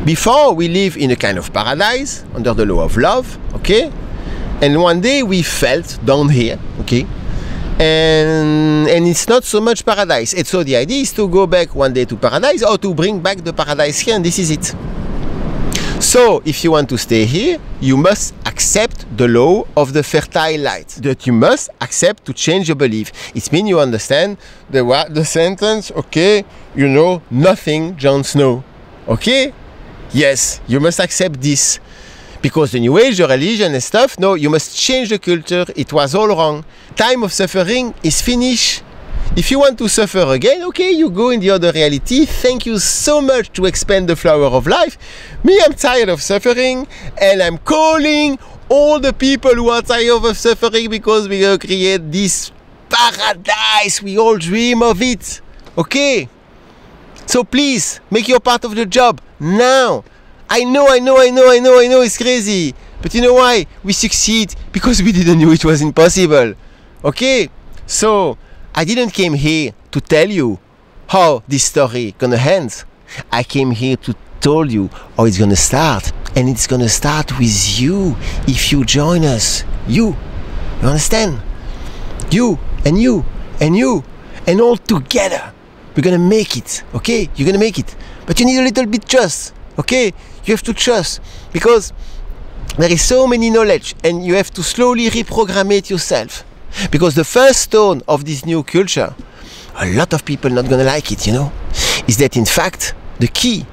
before we live in a kind of paradise under the law of love, okay? And one day we felt down here, okay? And it's not so much paradise. And so the idea is to go back one day to paradise, or to bring back the paradise here, and this is it. So if you want to stay here, you must accept the law of the fertile light. That you must accept to change your belief. It means you understand the sentence, okay, you know nothing, Jon Snow. Okay? Yes, you must accept this. Because the New Age, the religion and stuff, no, you must change the culture. It was all wrong. Time of suffering is finished. If you want to suffer again, okay, you go in the other reality. Thank you so much to expand the flower of life. Me, I'm tired of suffering, and I'm calling all the people who are tired of suffering, because we're going to create this paradise. We all dream of it. Okay? So please, make your part of the job now. I know, it's crazy. But you know why? We succeed because we didn't know it was impossible. Okay? So, I didn't came here to tell you how this story gonna end. I came here to tell you how it's gonna start. And it's gonna start with you, if you join us. You understand? You, and you, and you, and all together. We're gonna make it, okay? You're gonna make it. But you need a little bit trust, okay? You have to trust, because there is so many knowledge, and you have to slowly reprogram it yourself. Because the first stone of this new culture, a lot of people not gonna like it, you know, is that in fact, the key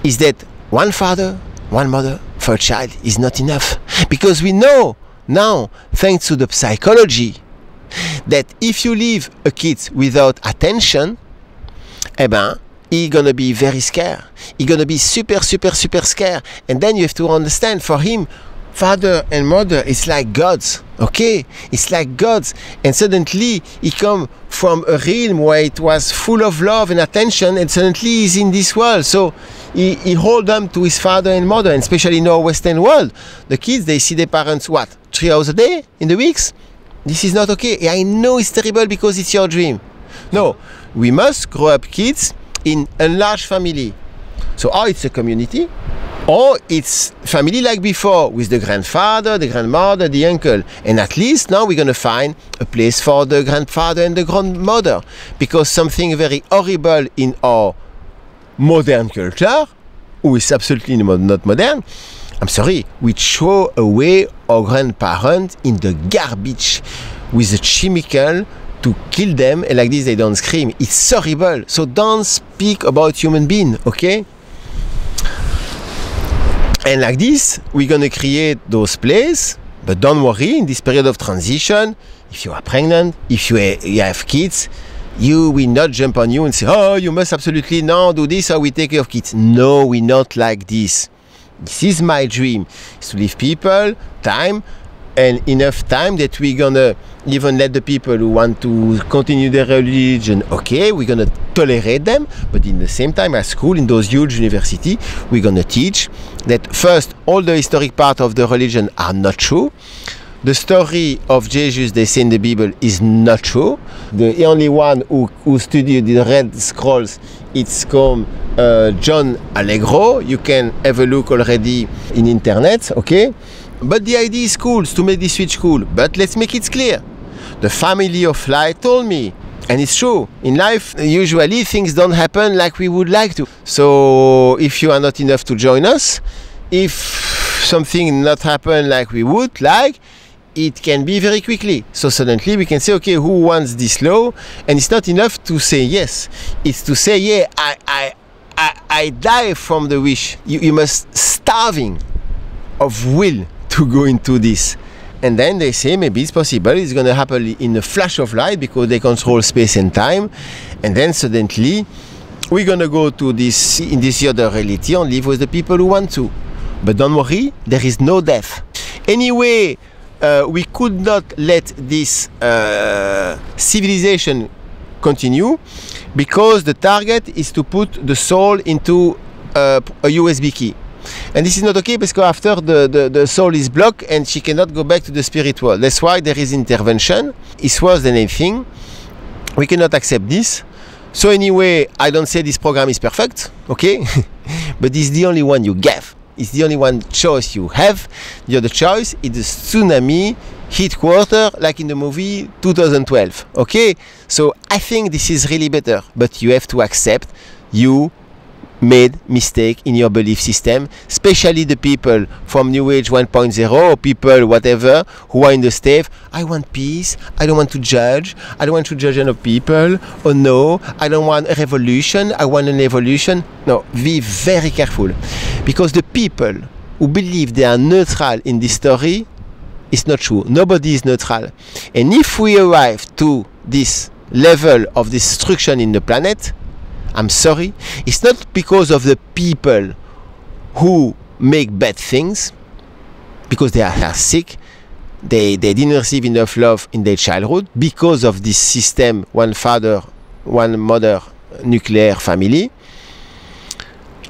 is that one father, one mother for a child is not enough. Because we know now, thanks to the psychology, that if you leave a kid without attention, he's gonna be very scared. He's gonna be super scared. And then you have to understand, for him, father and mother is like gods, okay? It's like gods. And suddenly he come from a realm where it was full of love and attention, and suddenly he's in this world. So he hold them to his father and mother, and especially in our Western world, the kids, they see their parents, what, 3 hours a day in the weeks? This is not okay. I know it's terrible because it's your dream. No, we must grow up kids in a large family. So or it's a community, or it's family like before, with the grandfather, the grandmother, the uncle. And at least now we're going to find a place for the grandfather and the grandmother. Because something very horrible in our modern culture, who is absolutely not modern, I'm sorry, we throw away our grandparents in the garbage with a chemical to kill them, and like this they don't scream. It's horrible. So don't speak about human being, okay? And like this, we're gonna create those places, but don't worry, in this period of transition, if you are pregnant, if you have kids, you will not jump on you and say, oh, you must absolutely now do this or we take care of kids. No, we're not like this. This is my dream, is to leave people time, and enough time that we're gonna even let the people who want to continue their religion, okay, we're gonna tolerate them, but in the same time, at school, in those huge universities, we're gonna teach that first, all the historic part of the religion are not true. The story of Jesus, they say in the Bible, is not true. The only one who studied the Red Scrolls, it's called John Allegro. You can have a look already in internet, okay? But the idea is cool, to make this switch cool. But let's make it clear. The family of light told me, and it's true, in life, usually things don't happen like we would like to. So if you are not enough to join us, if something not happen like we would like, it can be very quickly. So suddenly we can say, okay, who wants this law? And it's not enough to say yes. It's to say, yeah, I die from the wish. You must starving of will to go into this. And then they say maybe it's possible, it's going to happen in a flash of light because they control space and time. And then suddenly we're going to go to this, in this other reality and live with the people who want to. But don't worry, there is no death. Anyway, we could not let this civilization continue because the target is to put the soul into a USB key. And this is not okay because after the soul is blocked and she cannot go back to the spirit world. That's why there is intervention. It's worse than anything. We cannot accept this. So anyway, I don't say this program is perfect, okay? But it's the only one you give. It's the only one choice you have. The other choice is the tsunami headquarters like in the movie 2012, okay? So I think this is really better. But you have to accept you made mistake in your belief system, especially the people from New Age 1.0 or people whatever who are in the state. I want peace, I don't want to judge, I don't want to judge other people, oh no, I don't want a revolution, I want an evolution. No, be very careful, because the people who believe they are neutral in this story is not true. Nobody is neutral. And if we arrive to this level of destruction in the planet, I'm sorry, it's not because of the people who make bad things, because they are sick, they didn't receive enough love in their childhood, because of this system, one father, one mother, nuclear family.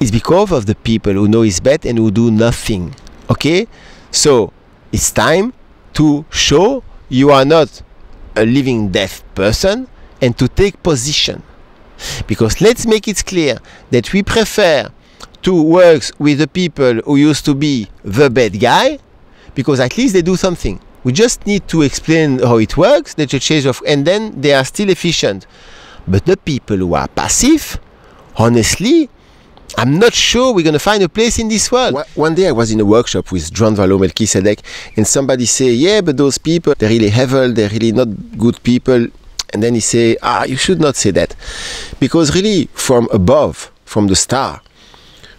It's because of the people who know it's bad and who do nothing. Okay? So, it's time to show you are not a living deaf person and to take position. Because let's make it clear that we prefer to work with the people who used to be the bad guy, because at least they do something. We just need to explain how it works, the change of, and then they are still efficient. But the people who are passive, honestly, I'm not sure we're going to find a place in this world. One day I was in a workshop with John Valo Melchizedek, and somebody say, yeah, but those people, they're really evil, they're really not good people. And then he say, you should not say that. Because really, from above, from the star,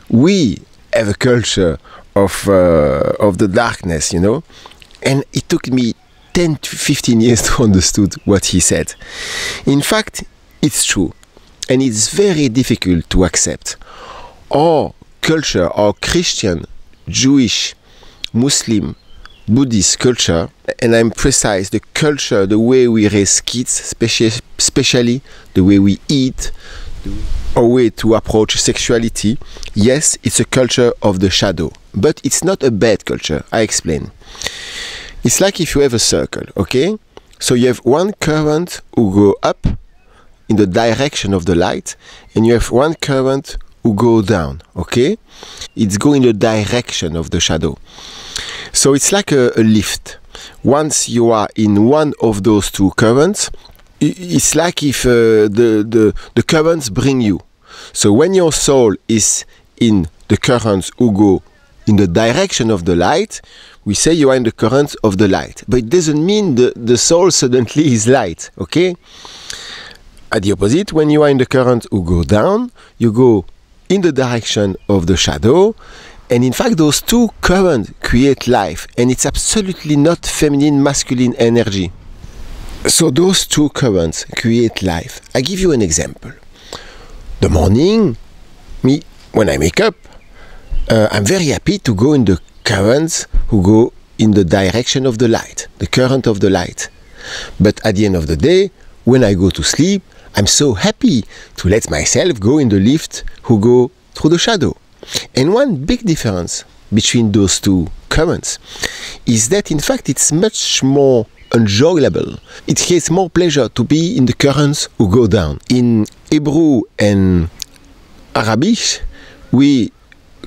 we have a culture of the darkness, you know. And it took me 10 to 15 years to understand what he said. In fact, it's true. And it's very difficult to accept. Our culture, our Christian, Jewish, Muslim, Buddhist culture, and I'm precise, the culture, the way we raise kids, especially the way we eat, our way to approach sexuality, yes, it's a culture of the shadow, but it's not a bad culture. I explain. It's like if you have a circle, okay? So you have one current who go up in the direction of the light, and you have one current who go down, okay? It's going in the direction of the shadow. So it's like a lift. Once you are in one of those two currents, it's like if the currents bring you. So when your soul is in the currents who go in the direction of the light, we say you are in the current of the light. But it doesn't mean the soul suddenly is light, okay? At the opposite, when you are in the current who go down, you go in the direction of the shadow. And in fact, those two currents create life, and it's absolutely not feminine, masculine energy. So those two currents create life. I give you an example. The morning, me, when I wake up, I'm very happy to go in the currents who go in the direction of the light, the current of the light. But at the end of the day, when I go to sleep, I'm so happy to let myself go in the lift who go through the shadow. And one big difference between those two currents is that in fact it's much more enjoyable. It creates more pleasure to be in the currents who go down. In Hebrew and Arabic, we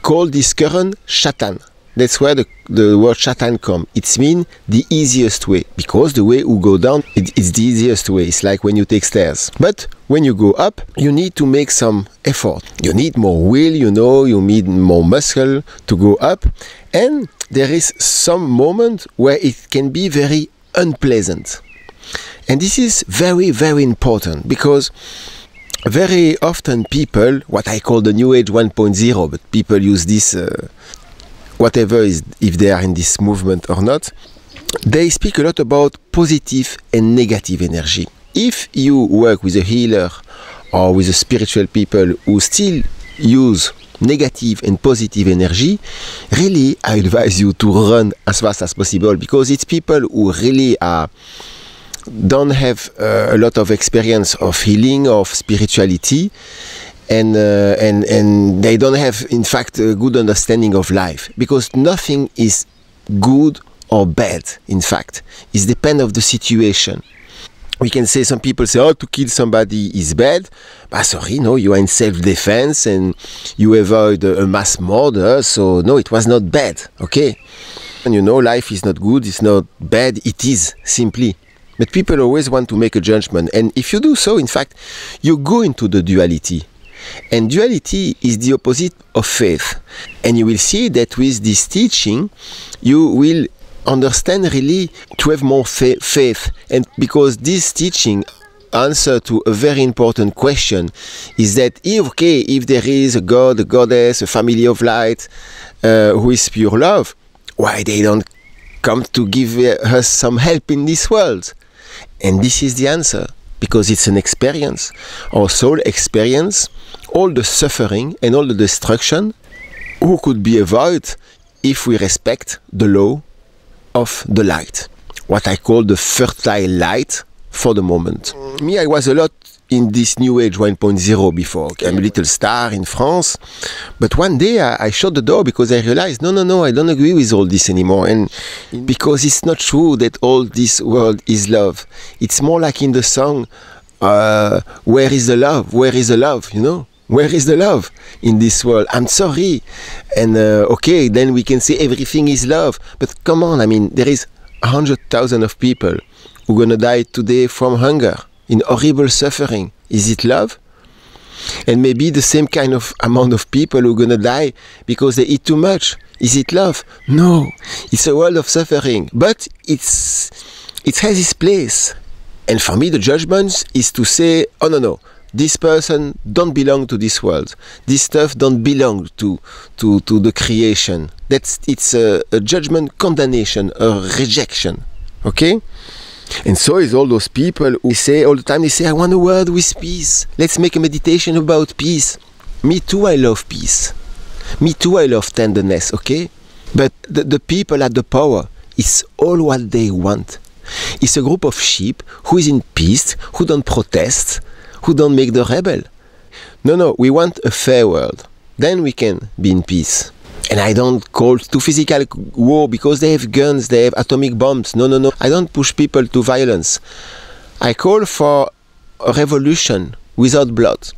call this current shatan. That's where the word shatan come. It means the easiest way, because the way you go down, it's the easiest way. It's like when you take stairs. But when you go up, you need to make some effort. You need more will, you know, you need more muscle to go up. And there is some moment where it can be very unpleasant. And this is very, very important, because very often people, what I call the New Age 1.0, but people use this whatever is, if they are in this movement or not, they speak a lot about positive and negative energy. If you work with a healer or with a spiritual people who still use negative and positive energy, really I advise you to run as fast as possible, because it's people who really don't have a lot of experience of healing, of spirituality, and they don't have, in fact, a good understanding of life, because nothing is good or bad. In fact, it depends of the situation. We can say, some people say, oh, to kill somebody is bad. But sorry, no, you are in self-defense and you avoid a mass murder, so no, it was not bad, okay? And you know, life is not good, it's not bad, it is, simply. But people always want to make a judgment, and if you do so, in fact, you go into the duality. And duality is the opposite of faith. And you will see that with this teaching, you will understand really to have more faith. And because this teaching answer to a very important question is that if there is a God, a goddess, a family of light who is pure love, why they don't come to give us some help in this world? And this is the answer, because it's an experience. Our soul experience all the suffering and all the destruction who could be avoided if we respect the law of the light, what I call the fertile light for the moment. Me, I was a lot in this New Age 1.0 before. I'm a little star in France, but one day I shut the door because I realized, no, I don't agree with all this anymore, and because it's not true that all this world is love. It's more like in the song, where is the love? Where is the love? You know? Where is the love in this world? I'm sorry. And okay, then we can say everything is love. But come on, I mean, there is 100,000 of people who are going to die today from hunger, in horrible suffering. Is it love? And maybe the same kind of amount of people who are going to die because they eat too much. Is it love? No. It's a world of suffering. But it has its place. And for me, the judgment is to say, oh no, this person don't belong to this world. This stuff don't belong to the creation. It's a judgment, condemnation, a rejection. Okay? And so is all those people who say all the time, they say, I want a world with peace. Let's make a meditation about peace. Me too, I love peace. Me too, I love tenderness, okay? But the people at the power, it's all what they want. It's a group of sheep who is in peace, who don't protest, who don't make the rebel. No, we want a fair world. Then we can be in peace. And I don't call to physical war because they have guns, they have atomic bombs. No. I don't push people to violence. I call for a revolution without blood.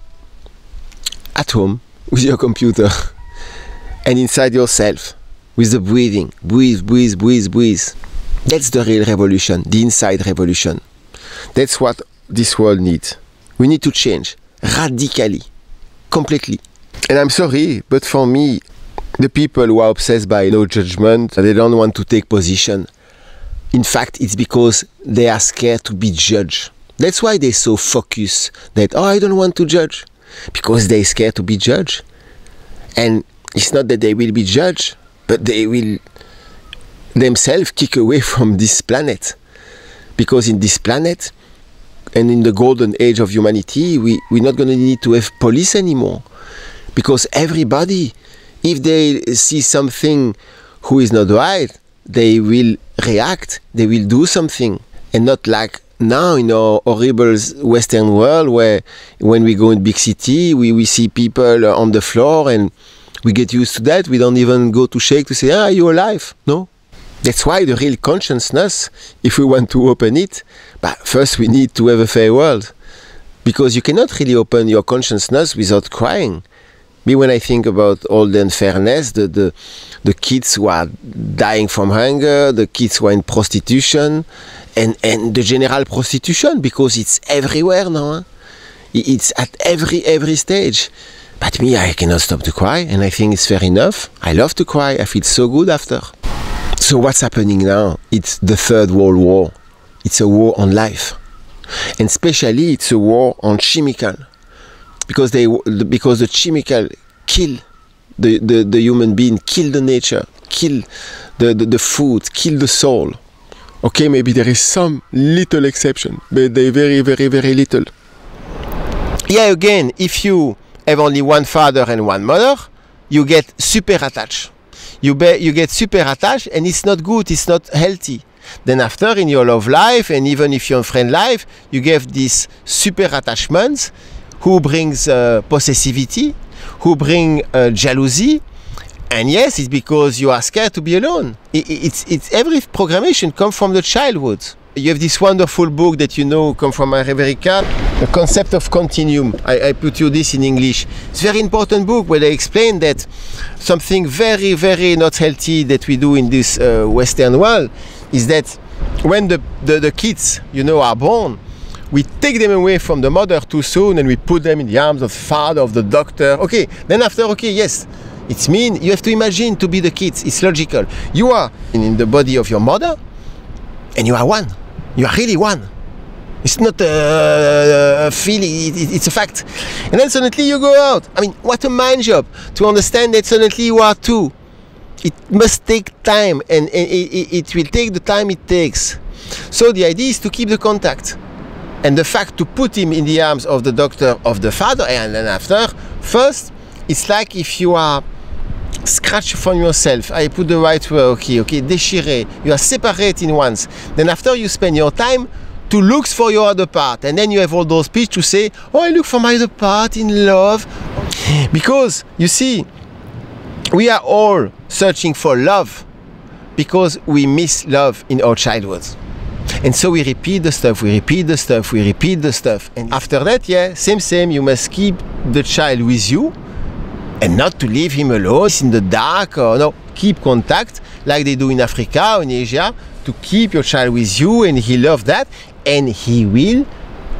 At home, with your computer. And inside yourself, with the breathing. Breathe. That's the real revolution, the inside revolution. That's what this world needs. We need to change radically, completely. And I'm sorry, but for me, the people who are obsessed by no judgment, they don't want to take position. In fact, it's because they are scared to be judged. That's why they're so focused that, I don't want to judge. Because they're scared to be judged. And it's not that they will be judged, but they will themselves kick away from this planet. Because in this planet, and in the golden age of humanity, we're not going to need to have police anymore. Because everybody, if they see something who is not right, they will react, they will do something. And not like now in our horrible Western world where when we go in big city, we see people on the floor and we get used to that. We don't even go to shake to say, you're alive. No. That's why the real consciousness, if we want to open it, first we need to have a fair world. Because you cannot really open your consciousness without crying. Me, when I think about all the unfairness, the kids who are dying from hunger, the kids who are in prostitution, and the general prostitution, because it's everywhere now. Huh? It's at every stage. But me, I cannot stop to cry, and I think it's fair enough. I love to cry. I feel so good after. So what's happening now? It's the Third World War. It's a war on life. And especially it's a war on chemical. Because the chemical kill the human being, kill the nature, kill the food, kill the soul. Okay, maybe there is some little exception, but they're very, very, very little. Yeah, again, if you have only one father and one mother, you get super attached. You get super attached, and it's not good, it's not healthy. Then after, in your love life, and even if you're in friend life, you get this super attachments who brings possessivity, who bring jealousy, and yes, it's because you are scared to be alone. It's every programmation comes from the childhood. You have this wonderful book that you know come from America, The Concept of Continuum. I put you this in English. It's a very important book where they explain that something very, very not healthy that we do in this Western world is that when the kids, you know, are born, we take them away from the mother too soon and we put them in the arms of the father, of the doctor. Okay, then after, okay, yes, it's mean, you have to imagine to be the kids. It's logical. You are in the body of your mother and you are one. You are really one. It's not a feeling, it's a fact. And then suddenly you go out. I mean, what a mind job to understand that suddenly you are two. It must take time, and it will take the time it takes. So the idea is to keep the contact. And the fact to put him in the arms of the doctor, of the father, and then after, first, it's like if you are scratched from yourself. I put the right word, okay, déchiré. You are separating once. Then after you spend your time to look for your other part. And then you have all those people to say, oh, I look for my other part in love. Because, you see, we are all searching for love because we miss love in our childhood. And so we repeat the stuff, we repeat the stuff, we repeat the stuff. And after that, yeah, same, you must keep the child with you and not to leave him alone in the dark, or no, keep contact like they do in Africa or in Asia, to keep your child with you, and he loves that, and he will,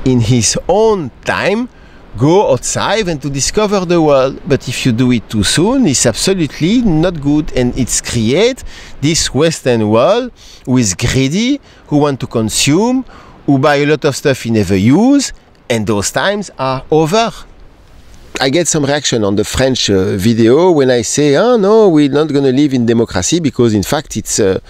in his own time, go outside and to discover the world. But if you do it too soon, it's absolutely not good, and it's create this Western world who is greedy, who want to consume, who buy a lot of stuff he never use, and those times are over. I get some reaction on the French video when I say, oh no, we're not going to live in democracy, because in fact it's a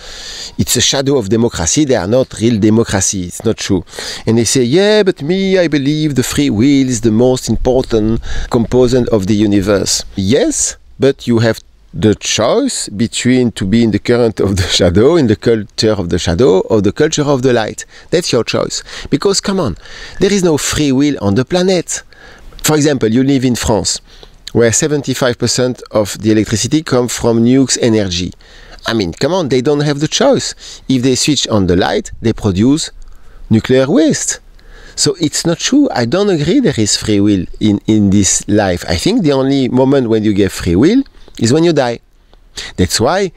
shadow of democracy. They are not real democracy. It's not true. And they say, yeah, but me, I believe the free will is the most important component of the universe. Yes, but you have the choice between to be in the current of the shadow, in the culture of the shadow, or the culture of the light. That's your choice. Because come on, there is no free will on the planet. For example, you live in France, where 75% of the electricity comes from nuclear energy. I mean, come on, they don't have the choice. If they switch on the light, they produce nuclear waste. So it's not true. I don't agree there is free will in this life. I think the only moment when you get free will is when you die. That's why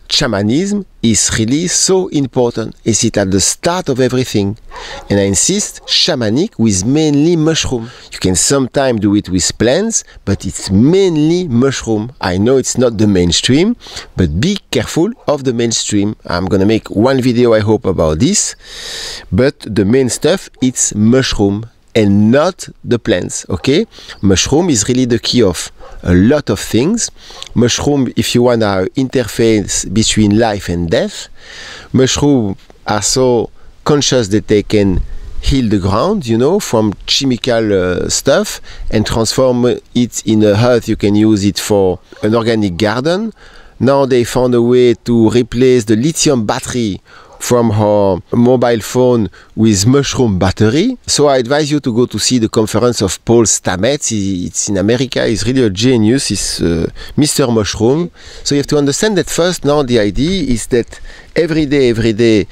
shamanism is really so important. It's at the start of everything. And I insist, shamanic with mainly mushroom. You can sometimes do it with plants, but it's mainly mushroom. I know it's not the mainstream, but be careful of the mainstream. I'm gonna make one video, I hope, about this. But the main stuff, it's mushroom and not the plants, okay? Mushroom is really the key of a lot of things. Mushroom, if you want to interface between life and death. Mushroom are so conscious that they can heal the ground, you know, from chemical stuff, and transform it in a earth. You can use it for an organic garden. Now they found a way to replace the lithium battery from her mobile phone with mushroom battery. So I advise you to go to see the conference of Paul Stamets. It's in America. He's really a genius. He's Mr. Mushroom. So you have to understand that first. Now the idea is that every day,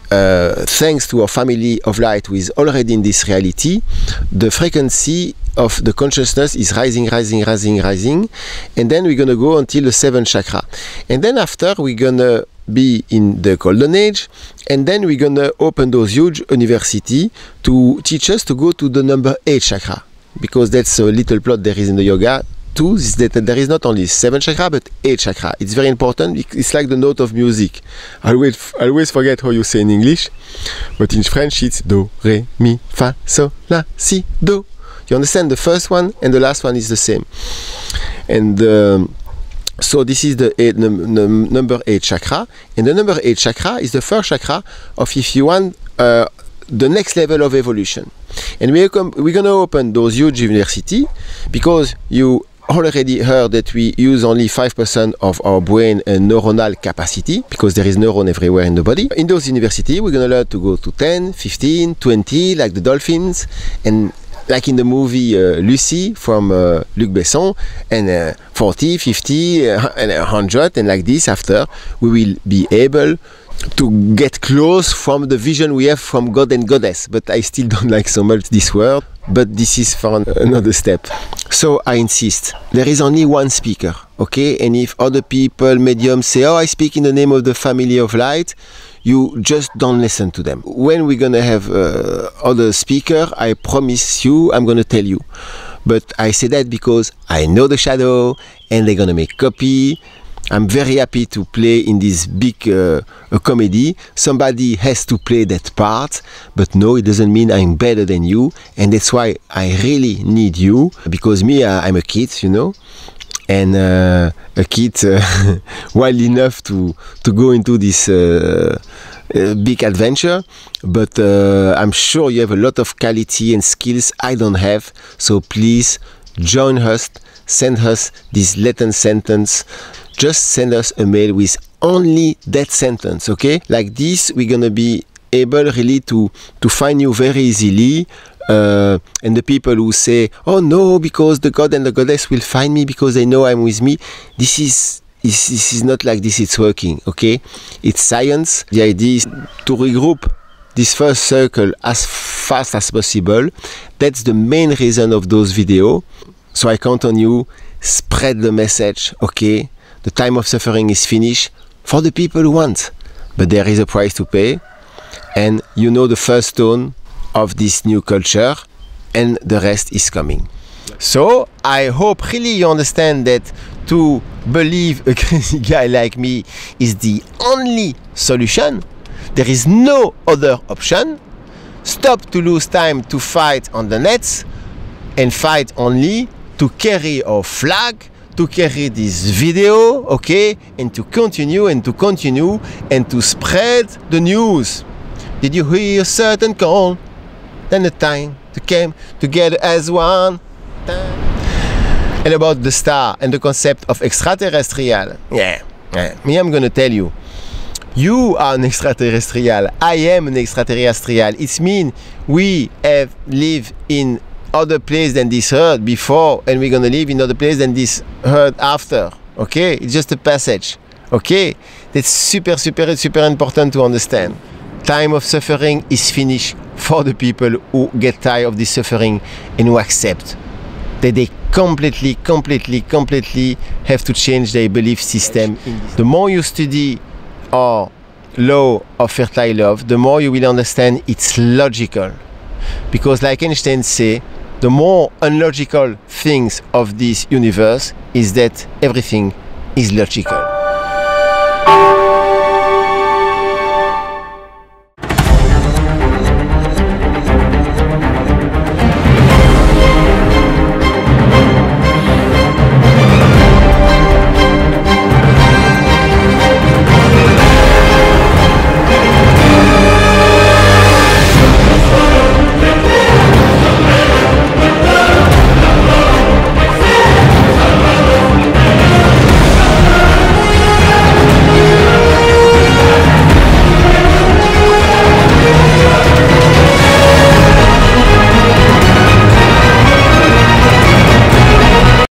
thanks to our family of light who is already in this reality, the frequency of the consciousness is rising, rising, rising, rising, and then we're gonna go until the 7th chakra, and then after we're gonna be in the golden age, and then we're gonna open those huge university to teach us to go to the number 8 chakra, because that's a little plot there is in the yoga too, is that there is not only 7 chakra but 8 chakra. It's very important. It's like the note of music. I always forget how you say in English, but in French it's do, re, mi, fa, sol, la, si, do. You understand? The first one and the last one is the same. And so this is the number 8 chakra, and the number 8 chakra is the first chakra of, if you want, the next level of evolution. And we're gonna open those huge university, because you already heard that we use only 5% of our brain and neuronal capacity, because there is neuron everywhere in the body. In those university, we're gonna learn to go to 10, 15, 20, like the dolphins, and like in the movie Lucy from Luc Besson, and 40, 50, and 100, and like this after, we will be able to get close from the vision we have from God and Goddess. But I still don't like so much this word, but this is for another step. So I insist, there is only one speaker, okay? And if other people, mediums, say, oh, I speak in the name of the family of light, you just don't listen to them. When we're gonna have other speaker, I promise you, I'm gonna tell you. But I say that because I know the shadow, and they're gonna make copy. I'm very happy to play in this big comedy. Somebody has to play that part, but no, it doesn't mean I'm better than you, and that's why I really need you, because me, I'm a kid, you know, and a kid wild enough to go into this big adventure, but I'm sure you have a lot of quality and skills I don't have, so please join us, send us this Latin sentence. Just send us a mail with only that sentence, okay? Like this, we're gonna be able really to find you very easily. And the people who say, oh no, because the God and the Goddess will find me because they know I'm with me, this is not like this it's working, okay? It's science. The idea is to regroup this first circle as fast as possible. That's the main reason of those videos. So I count on you, spread the message, okay? The time of suffering is finished for the people who want, but there is a price to pay, and you know the first stone of this new culture, and the rest is coming. So I hope really you understand that to believe a crazy guy like me is the only solution. There is no other option. Stop to lose time to fight on the nets, and fight only to carry our flag, to carry this video, okay, and to continue and to continue and to spread the news. Did you hear a certain call? Then the time to come together as one. And about the star and the concept of extraterrestrial. Yeah. Me, I'm gonna tell you. You are an extraterrestrial. I am an extraterrestrial. It means we have lived in other place than this earth before, and we're gonna live in other place than this earth after, okay? It's just a passage, okay? That's super important to understand. Time of suffering is finished for the people who get tired of this suffering and who accept that they completely have to change their belief system. The more you study our law of fertile love, the more you will understand it's logical, because like Einstein say, the more unlogical things of this universe is that everything is logical.